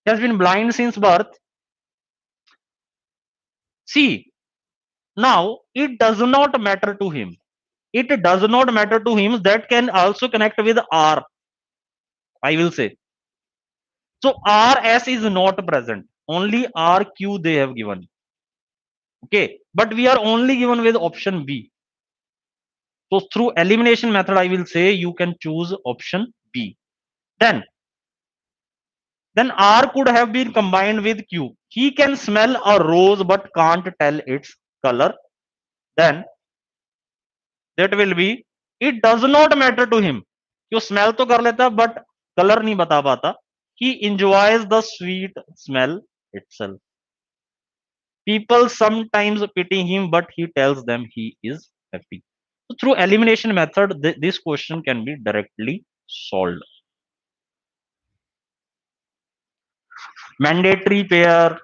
has been blind since birth. See, now it does not matter to him. It does not matter to him. That can also connect with R, I will say. So RS is not present. Only RQ they have given. Okay. But we are only given with option B. So through elimination method, I will say you can choose option B. Then R could have been combined with Q. He can smell a rose but can't tell its color. Then that will be, it does not matter to him. कि वो smell तो कर लेता but colour नहीं बता पाता. He enjoys the sweet smell itself. People sometimes pity him but he tells them he is happy. So through elimination method, this question can be directly solved. Mandatory pair,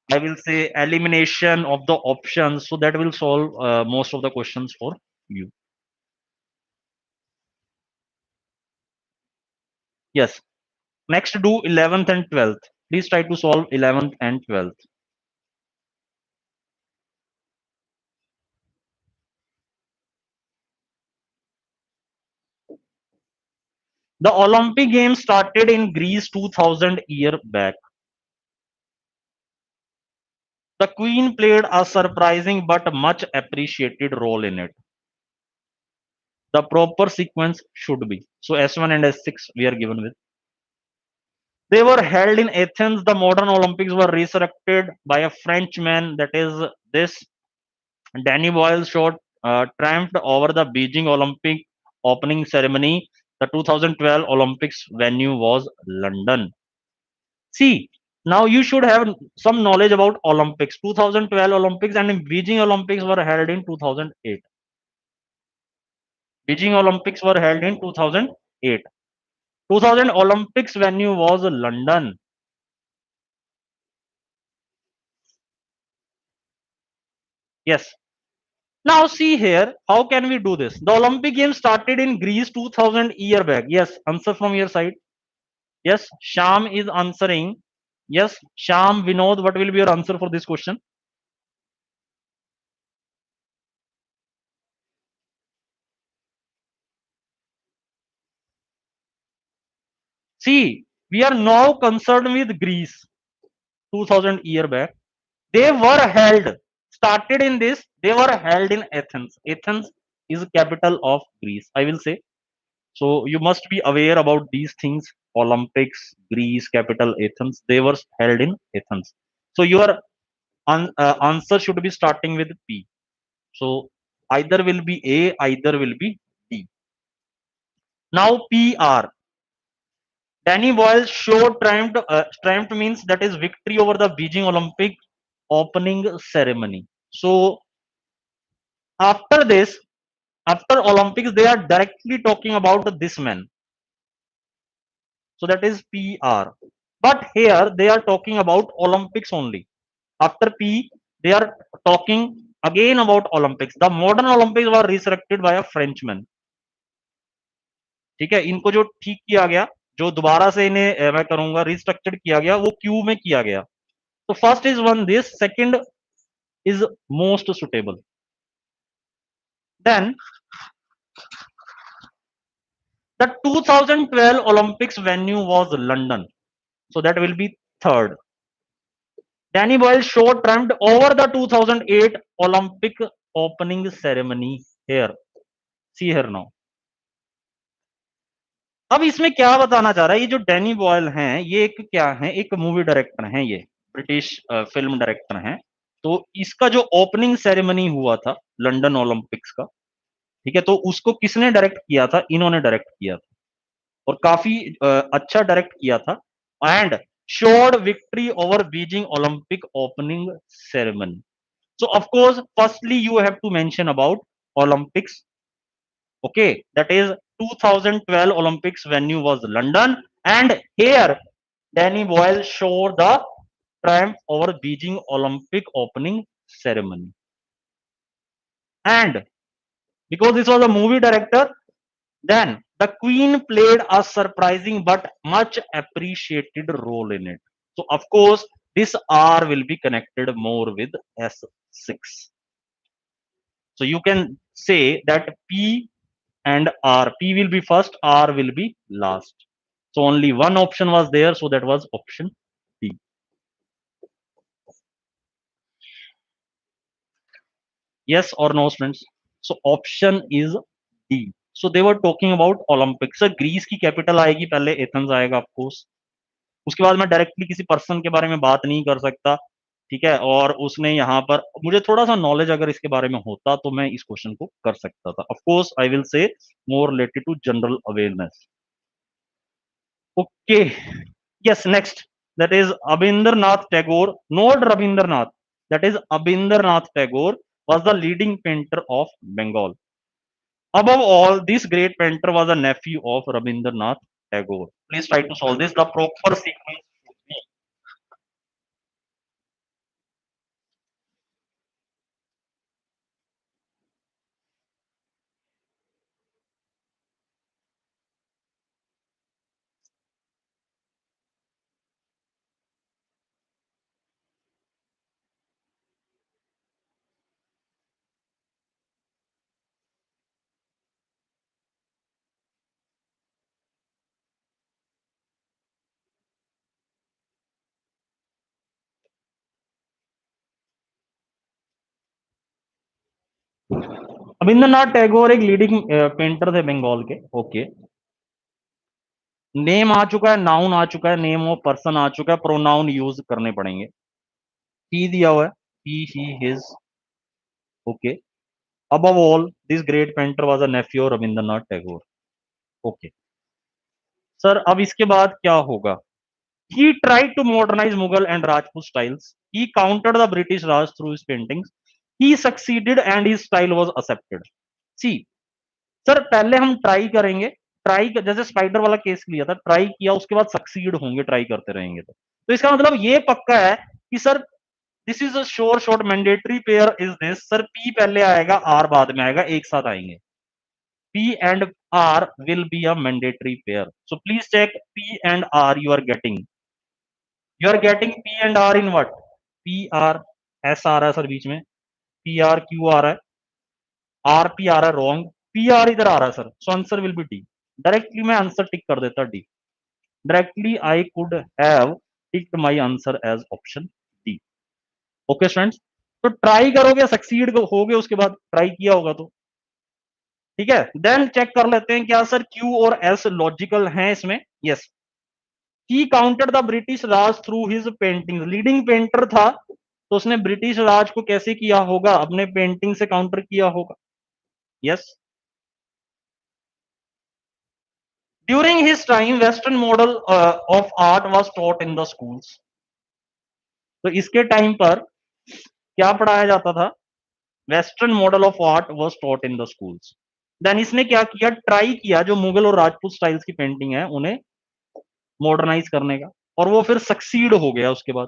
I will say elimination of the options, so that will solve most of the questions for you. Yes. Next, do 11th and 12th. Please try to solve 11th and 12th. The Olympic Games started in Greece 2000 years back. The Queen played a surprising but much appreciated role in it. The proper sequence should be. So S1 and S6 we are given with. They were held in Athens. The modern Olympics were resurrected by a Frenchman, that is this Danny Boyle shot triumphed over the Beijing Olympic opening ceremony. The 2012 Olympics venue was London. See, now you should have some knowledge about Olympics. 2012 Olympics and Beijing Olympics were held in 2008. Beijing Olympics were held in 2008. 2000 Olympics venue was London. Yes. Now see here, how can we do this? The Olympic Games started in Greece 2000 year back. Yes, answer from your side. Yes, Sham is answering. Yes, Sham, Vinod, what will be your answer for this question? See, we are now concerned with Greece 2000 year back. They were held, started in this, they were held in Athens. Athens is capital of Greece, I will say. So you must be aware about these things. Olympics, Greece, capital Athens, they were held in Athens. So your answer should be starting with P. So either will be A, either will be D. Now PR. Danny Boyle's show triumphed. Triumph means that is victory over the Beijing Olympic opening ceremony. So after this, after Olympics, they are directly talking about this man. So that is PR. But here they are talking about Olympics only. After P, they are talking again about Olympics. The modern Olympics were resurrected by a Frenchman. ठीक है, इनको जो ठीक किया गया, जो दोबारा से इन्हें मैं करूंगा रिस्ट्रक्चर्ड किया गया, वो क्यू में किया गया. तो first is one this, second is most suitable. Then the 2012 Olympics venue was London. So that will be Third, Danny Boyle showed triumphed over the 2008 Olympic opening ceremony here. See here now. अब इसमें क्या बताना चाह रहा है, ये जो Danny Boyle हैं, ये एक क्या है, एक मूवी डायरेक्टर हैं, ये ब्रिटिश फिल्म डायरेक्टर हैं। तो इसका जो ओपनिंग सेरेमनी हुआ था लंदन ओलंपिक्स का, ठीक है, तो उसको किसने डायरेक्ट किया था? इन्होंने डायरेक्ट किया था और काफी अच्छा डायरेक्ट किया था and showed victory over Beijing Olympic opening ceremony. So of course, firstly you have to mention about Olympics. Okay, that is 2012 Olympics venue was London, and here Danny Boyle showed the triumph over Beijing Olympic opening ceremony. And because this was a movie director, then the Queen played a surprising but much appreciated role in it. So of course, this R will be connected more with S6. So you can say that P and R. P will be first, R will be last. So only one option was there, so that was option D. Yes or no, students? So option is D. So they were talking about Olympics. Sir, Greece की capital आएगी पहले, Athens आएगा of course. उसके बाद मैं directly किसी person के बारे में बात नहीं कर सकता, ठीक है, और उसने यहाँ पर मुझे थोड़ा सा नॉलेज अगर इसके बारे में होता तो मैं इस क्वेश्चन को कर सकता था. Of course I will say more related to general awareness. Okay, yes, next, that is Abindranath Tagore, not Rabindranath, that is Abindranath Tagore was the leading painter of Bengal. Above all, this great painter was a nephew of Rabindranath Tagore. Please try to solve this. The proper sequence should be Rabindranath Tagore एक leading painter थे बंगाल के. Okay, name आ चुका है, noun आ चुका है, name of person आ चुका है, pronoun use करने पड़ेंगे. ही दिया हुआ है, he his. Okay, above all this great painter was a nephew of Rabindranath Tagore. Okay sir, अब इसके बाद क्या होगा? He tried to modernize Mughal and Rajput styles. He countered the British Raj through his paintings. He succeeded and his style was accepted. See, sir पहले हम try करेंगे, try जैसे spider वाला केस लिया था, ट्राई किया उसके बाद सक्सीड होंगे, ट्राई करते रहेंगे. तो इसका मतलब ये पक्का है कि sir this is a sure short mandatory pair is this. Sir P पहले आएगा, आर बाद में आएगा, एक साथ आएंगे. P and R will be a mandatory pair. So please check P and R you are getting. You are getting P and R in what? P R S आ रहा है सर बीच में, P R Q आ रहा है, R P आ रहा है wrong, P R इधर आ रहा है sir. So answer will be D. Directly मैं आंसर टिक कर देता D. Directly I could have ticked my answer as option D. Okay students, तो ट्राई करोगे, सक्सीड होगे, उसके बाद ट्राई किया होगा तो ठीक है. देन चेक कर लेते हैं क्या सर क्यू और एस लॉजिकल हैं इसमें. Yes, he counted the British Raj through his painting. Leading painter था तो उसने ब्रिटिश राज को कैसे किया होगा? अपने पेंटिंग से काउंटर किया होगा. Yes, during his time western model of art was taught in the schools. तो इसके टाइम पर क्या पढ़ाया जाता था? Western model of art was taught in the schools. Then इसने क्या किया? ट्राई किया जो मुगल और राजपूत स्टाइल्स की पेंटिंग है उन्हें मॉडर्नाइज करने का, और वो फिर सक्सीड हो गया उसके बाद.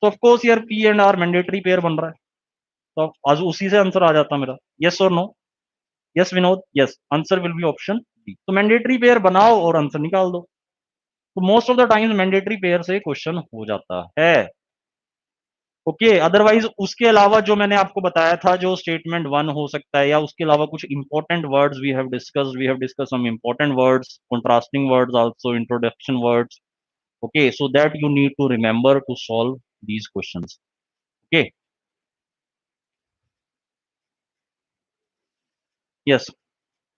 तो ऑफ कोर्स यार P and R mandatory pair बन रहा है, तो आज उसी से आंसर आ जाता मेरा. यस और no? Yes Vinod, yes, answer will be option D. तो मैंडेटरी पेयर बनाओ और आंसर निकाल दो. तो most of the times mandatory pair से क्वेश्चन हो जाता है. ओके, अदरवाइज उसके अलावा जो मैंने आपको बताया था, जो स्टेटमेंट वन हो सकता है, या उसके अलावा कुछ important words we have discuss some important words, contrasting words also, introduction words. Okay, so that you need to remember to solve these questions. Okay, yes,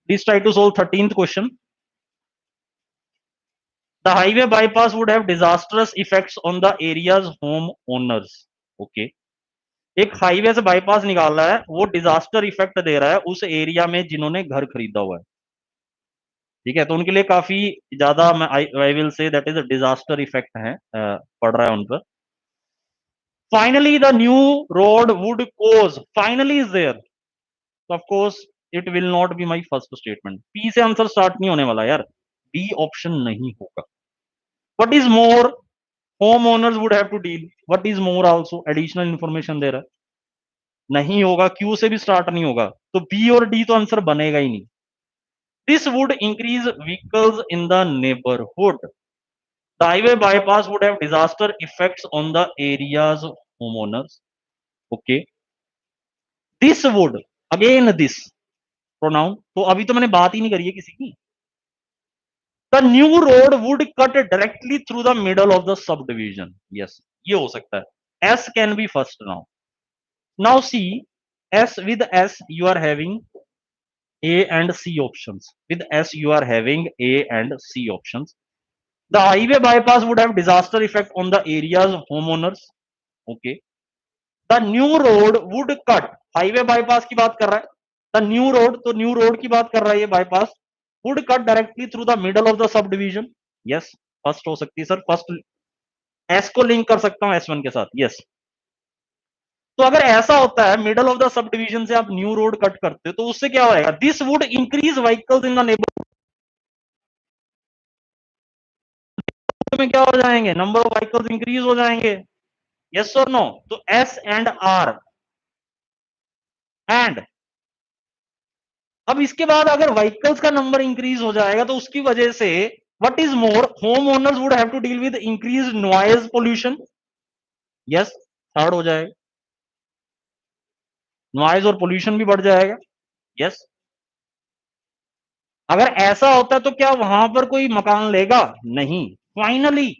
please try to solve 13th question. The highway bypass would have disastrous effects on the area's homeowners. Okay, एक highway से bypass निकाल रहा है, वो disaster effect दे रहा है उस area में जिन्होंने घर खरीदा हुआ है। ठीक है, तो उनके लिए काफी ज्यादा मैं I will say that is a disaster effect है, पड़ रहा है उन पर। Finally the new road would cause, finally is there, तो of course it will not be my first statement. P से आंसर स्टार्ट नहीं होने वाला यार, डी ऑप्शन नहीं होगा। What is more, home owners would have to deal, what is more also additional information दे रहा है, नहीं होगा, क्यू से भी स्टार्ट नहीं होगा, तो बी और डी तो आंसर बनेगा ही नहीं। This would increase vehicles in the neighbourhood, the highway bypass would have disaster effects on the areas homeowners. Okay, this would, again this pronoun, तो अभी तो मैंने बात ही नहीं करी है किसी की। The new road would cut directly through the middle of the subdivision, yes ये हो सकता है, S can be first now. Now see, S with S you are having A and C options. With S, you are having A and C options. The highway bypass would have disaster effect on the area's homeowners. Okay. The new road would cut. Highway bypass की बात कर रहा है. The new road, तो new road की बात कर रहा है ये bypass. Would cut directly through the middle of the subdivision. Yes. First हो सकती है सर. First S को लिंक कर सकता हूं S1 के साथ. Yes. तो अगर ऐसा होता है middle of the sub division से आप न्यू रोड कट करते हो तो उससे क्या होएगा, this would increase vehicles in the neighbourhood में क्या हो जाएंगे, नंबर ऑफ व्हीकल्स इंक्रीज हो जाएंगे, यस और नो। तो एस एंड आर एंड, अब इसके बाद अगर व्हीकल्स का नंबर इंक्रीज हो जाएगा तो उसकी वजह से what is more, home owners would have to deal with increase noise pollution, yes third हो जाएगा, नॉइज और पोल्यूशन भी बढ़ जाएगा, यस। अगर ऐसा होता है तो क्या वहां पर कोई मकान लेगा, नहीं। Finally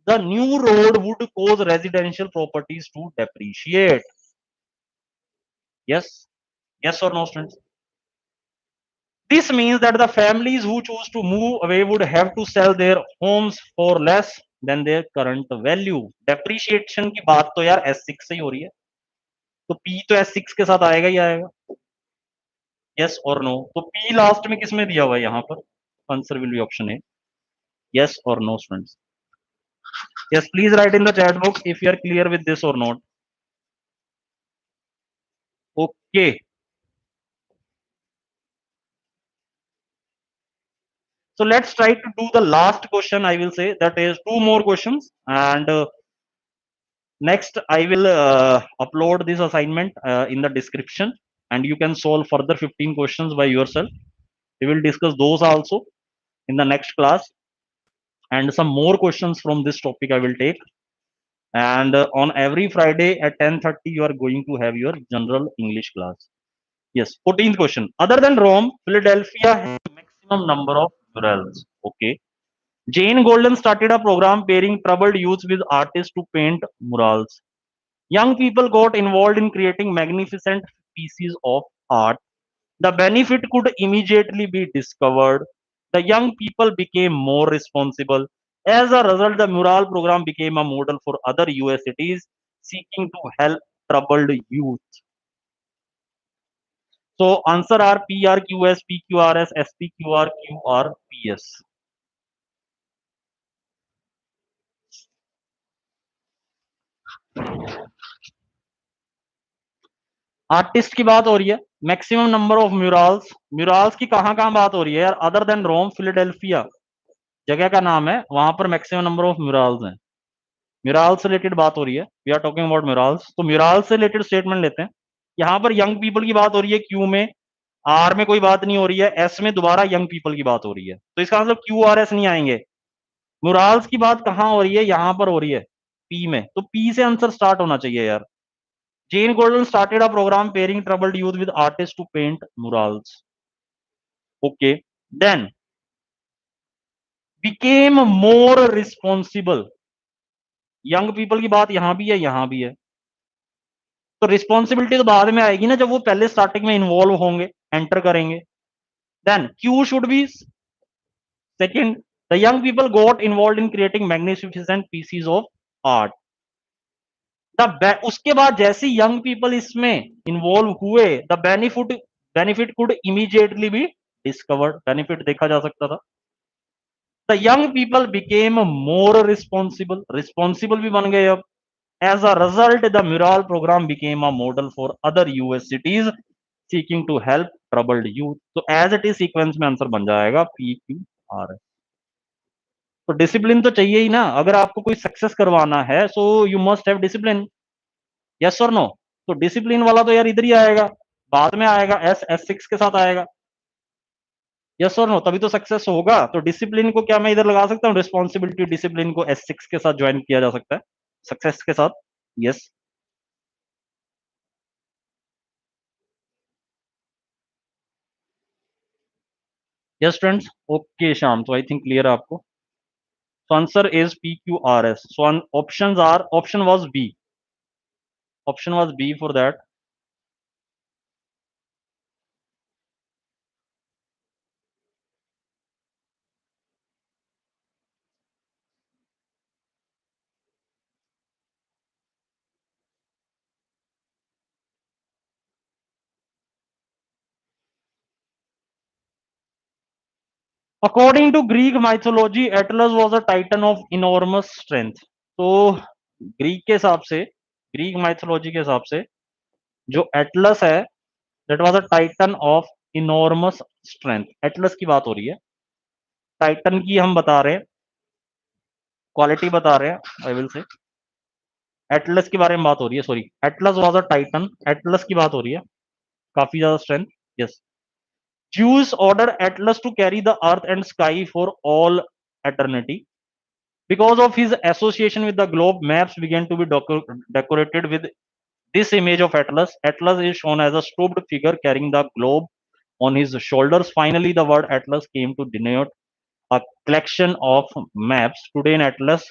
the new road would cause residential properties to depreciate, yes, yes or no students? This means that the families who choose to move away would have to sell their homes for less than their current value. Depreciation की बात तो यार S6 से ही हो रही है, तो P तो S6 के साथ आएगा ही आएगा, yes or no? तो P लास्ट में किस में दिया हुआ है यहाँ पर, answer will be option A, yes or no students? Yes, please write in the chat box if you are clear with this or not. Okay. So let's try to do the last question. I will say that is two more questions, and next I will upload this assignment in the description, and you can solve further 15 questions by yourself. We will discuss those also in the next class, and some more questions from this topic I will take. And on every Friday at 10:30 you are going to have your general English class. Yes, 14th question. Other than Rome, Philadelphia has maximum number of murals. Okay. Jane Golden started a program pairing troubled youths with artists to paint murals. Young people got involved in creating magnificent pieces of art. The benefit could immediately be discovered. The young people became more responsible. As a result, the mural program became a model for other US cities seeking to help troubled youth. So answer are PRQS, PQRS, SPQR, QRPS. Artist की बात हो रही है, maximum number of murals, murals की कहां कहां बात हो रही है यार, अदर देन रोम, फिलाडेल्फिया जगह का नाम है, वहां पर मैक्सिमम नंबर ऑफ म्यूरल्स हैं, म्यूरल्स से रिलेटेड बात हो रही है, we are talking about murals, तो म्यूरल्स से रिलेटेड स्टेटमेंट लेते हैं। यहाँ पर यंग पीपल की बात हो रही है, क्यू में, आर में कोई बात नहीं हो रही है, एस में दोबारा यंग पीपल की बात हो रही है, तो इसका मतलब क्यू आर एस नहीं आएंगे। म्यूरल्स की बात कहां हो रही है, यहां पर हो रही है पी में, तो पी से आंसर स्टार्ट होना चाहिए यार। Jane Goldman started a program pairing troubled youth with artists to paint murals. Okay. Then became more responsible. Young people की बात यहां भी है, यहां भी है। तो रिस्पॉन्सिबिलिटी तो बाद में आएगी ना, जब वो पहले स्टार्टिंग में इन्वॉल्व होंगे, एंटर करेंगे। Then Q should be second, the young people got involve in creating magnificent pieces of art. उसके बाद जैसे यंग पीपल इसमें इन्वॉल्व हुए, the benefit could immediately be discovered, benefit देखा जा सकता था। The young people became more responsible, responsible भी बन गए अब। As a result the mural programme became a model for other US cities seeking to help troubled youth. तो as it is sequence में आंसर बन जाएगा पी क्यू आर। तो discipline तो चाहिए ही ना, अगर आपको कोई सक्सेस करवाना है, so you must have discipline. Yes और नो? तो डिसिप्लिन वाला तो यार इधर ही आएगा, बाद में आएगा, एस एस सिक्स के साथ आएगा। यस और नो? तभी तो सक्सेस होगा। तो डिसिप्लिन को क्या मैं इधर लगा सकता हूँ? रिस्पॉन्सिबिलिटी डिसिप्लिन को एस सिक्स के साथ ज्वाइन किया जा सकता है, सक्सेस के साथ। यस। यस फ्रेंड्स, ओके शाम, तो आई थिंक क्लियर है आपको। So answer is PQRS. So options are, option was B. Option was B for that. According to Greek mythology, Atlas was a titan of enormous strength. तो Greek के हिसाब से, Greek mythology के हिसाब से जो एटलस है, that was a Titan of enormous strength. Atlas की बात हो रही है, टाइटन की हम बता रहे हैं, क्वालिटी बता रहे हैं, आई विल से एटलस के बारे में बात हो रही है। Sorry, Atlas was a Titan, Atlas की बात हो रही है, काफी ज्यादा strength. Yes. Zeus ordered Atlas to carry the earth and sky for all eternity. Because of his association with the globe, maps began to be decorated with this image of Atlas. Atlas is shown as a stooped figure carrying the globe on his shoulders. Finally, the word Atlas came to denote a collection of maps. Today, an atlas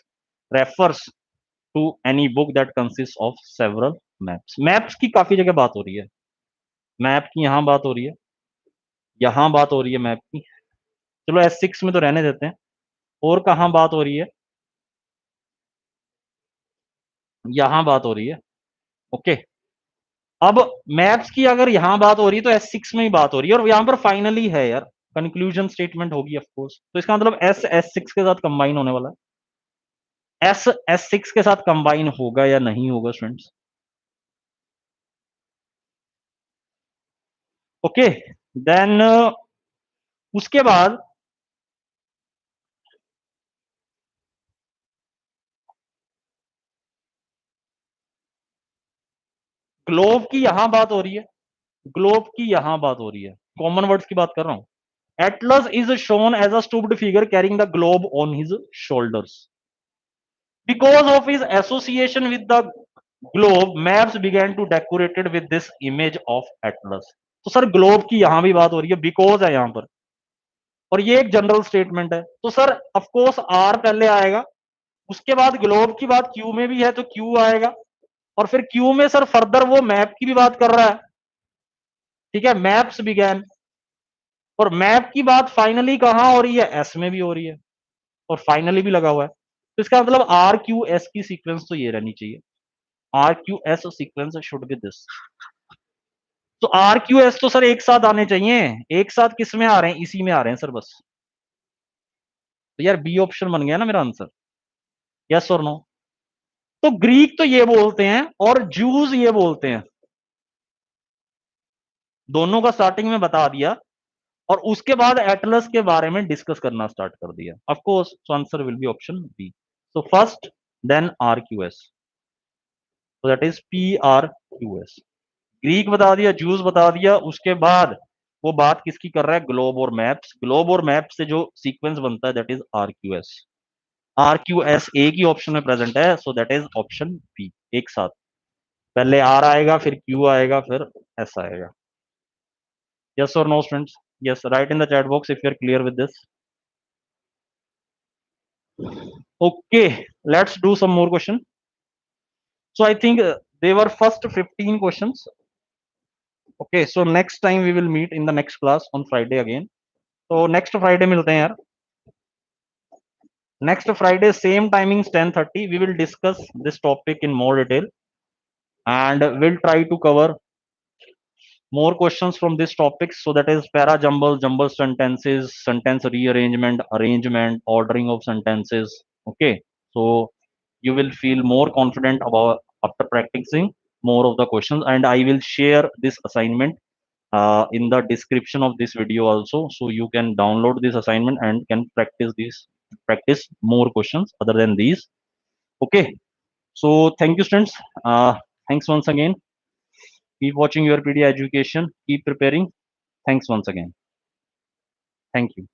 refers to any book that consists of several maps. Maps की काफी जगह बात हो रही है, map की यहाँ बात हो रही है, यहाँ बात हो रही है मैप की। चलो एस सिक्स में तो रहने देते हैं, और कहाँ बात हो रही है? यहाँ बात हो रही है। ओके, अब मैप्स की अगर यहाँ बात हो रही है तो एस सिक्स में ही बात हो रही है, और यहाँ पर फाइनली है यार, कंक्लूजन स्टेटमेंट होगी ऑफ कोर्स। तो इसका मतलब एस एस सिक्स के साथ कंबाइन होने वाला है। एस एस सिक्स के साथ कंबाइन होगा या नहीं होगा स्टूडेंट्स? ओके, देन उसके बाद ग्लोब की यहां बात हो रही है, ग्लोब की यहां बात हो रही है, कॉमन वर्ड्स की बात कर रहा हूं। Atlas is shown as a stooped figure carrying the globe on his shoulders. Because of his association with the globe, maps began to decorated with this image of Atlas. तो sir globe की यहां भी बात हो रही है, because है यहां पर, और ये एक जनरल स्टेटमेंट है। तो सर ऑफ कोर्स आर पहले आएगा, उसके बाद ग्लोब की बात क्यू में भी है तो क्यू आएगा, और फिर क्यू में सर फर्दर वो मैप की भी बात कर रहा है। ठीक है, मैप्स बिगैन, और मैप की बात फाइनली कहां हो रही है? एस में भी हो रही है, और फाइनली भी लगा हुआ है। तो इसका मतलब आर क्यू एस की सीक्वेंस तो ये रहनी चाहिए, R Q S sequence should be this. तो आर क्यू एस तो सर एक साथ आने चाहिए, एक साथ किस में आ रहे हैं? इसी में आ रहे हैं सर बस। तो यार बी ऑप्शन बन गया ना मेरा आंसर, यस और नो? तो ग्रीक तो ये बोलते हैं और जूज ये बोलते हैं, दोनों का स्टार्टिंग में बता दिया, और उसके बाद एटलस के बारे में डिस्कस करना स्टार्ट कर दिया। Of course answer will be option B. So first, then R Q S, तो that is P R Q S. Greek बता दिया, जूस बता दिया, उसके बाद वो बात किसकी कर रहा है? ग्लोब और मैप्स। ग्लोब और मैप से जो सीक्वेंस बनता है that is R Q S. R Q S एक ही ऑप्शन में प्रेजेंट है, so that is option B. एक साथ पहले आर आएगा, फिर क्यू आएगा, फिर एस आएगा। यस और no students? Yes, right in the chat box if you are clear with this. Okay, let's do some more question. So I think they were first 15 questions. Okay, so next time we will meet in the next class on Friday again. So next Friday मिलते हैं यार. Next Friday same timings 10:30. We will discuss this topic in more detail, and we'll try to cover more questions from this topic. So that is para jumble sentences, sentence rearrangement, arrangement, ordering of sentences. Okay, so you will feel more confident about after practicing more of the questions, and I will share this assignment in the description of this video also, so you can download this assignment and can practice more questions other than these. Okay, so thank you, students. Thanks once again. Keep watching your PD education. Keep preparing. Thanks once again. Thank you.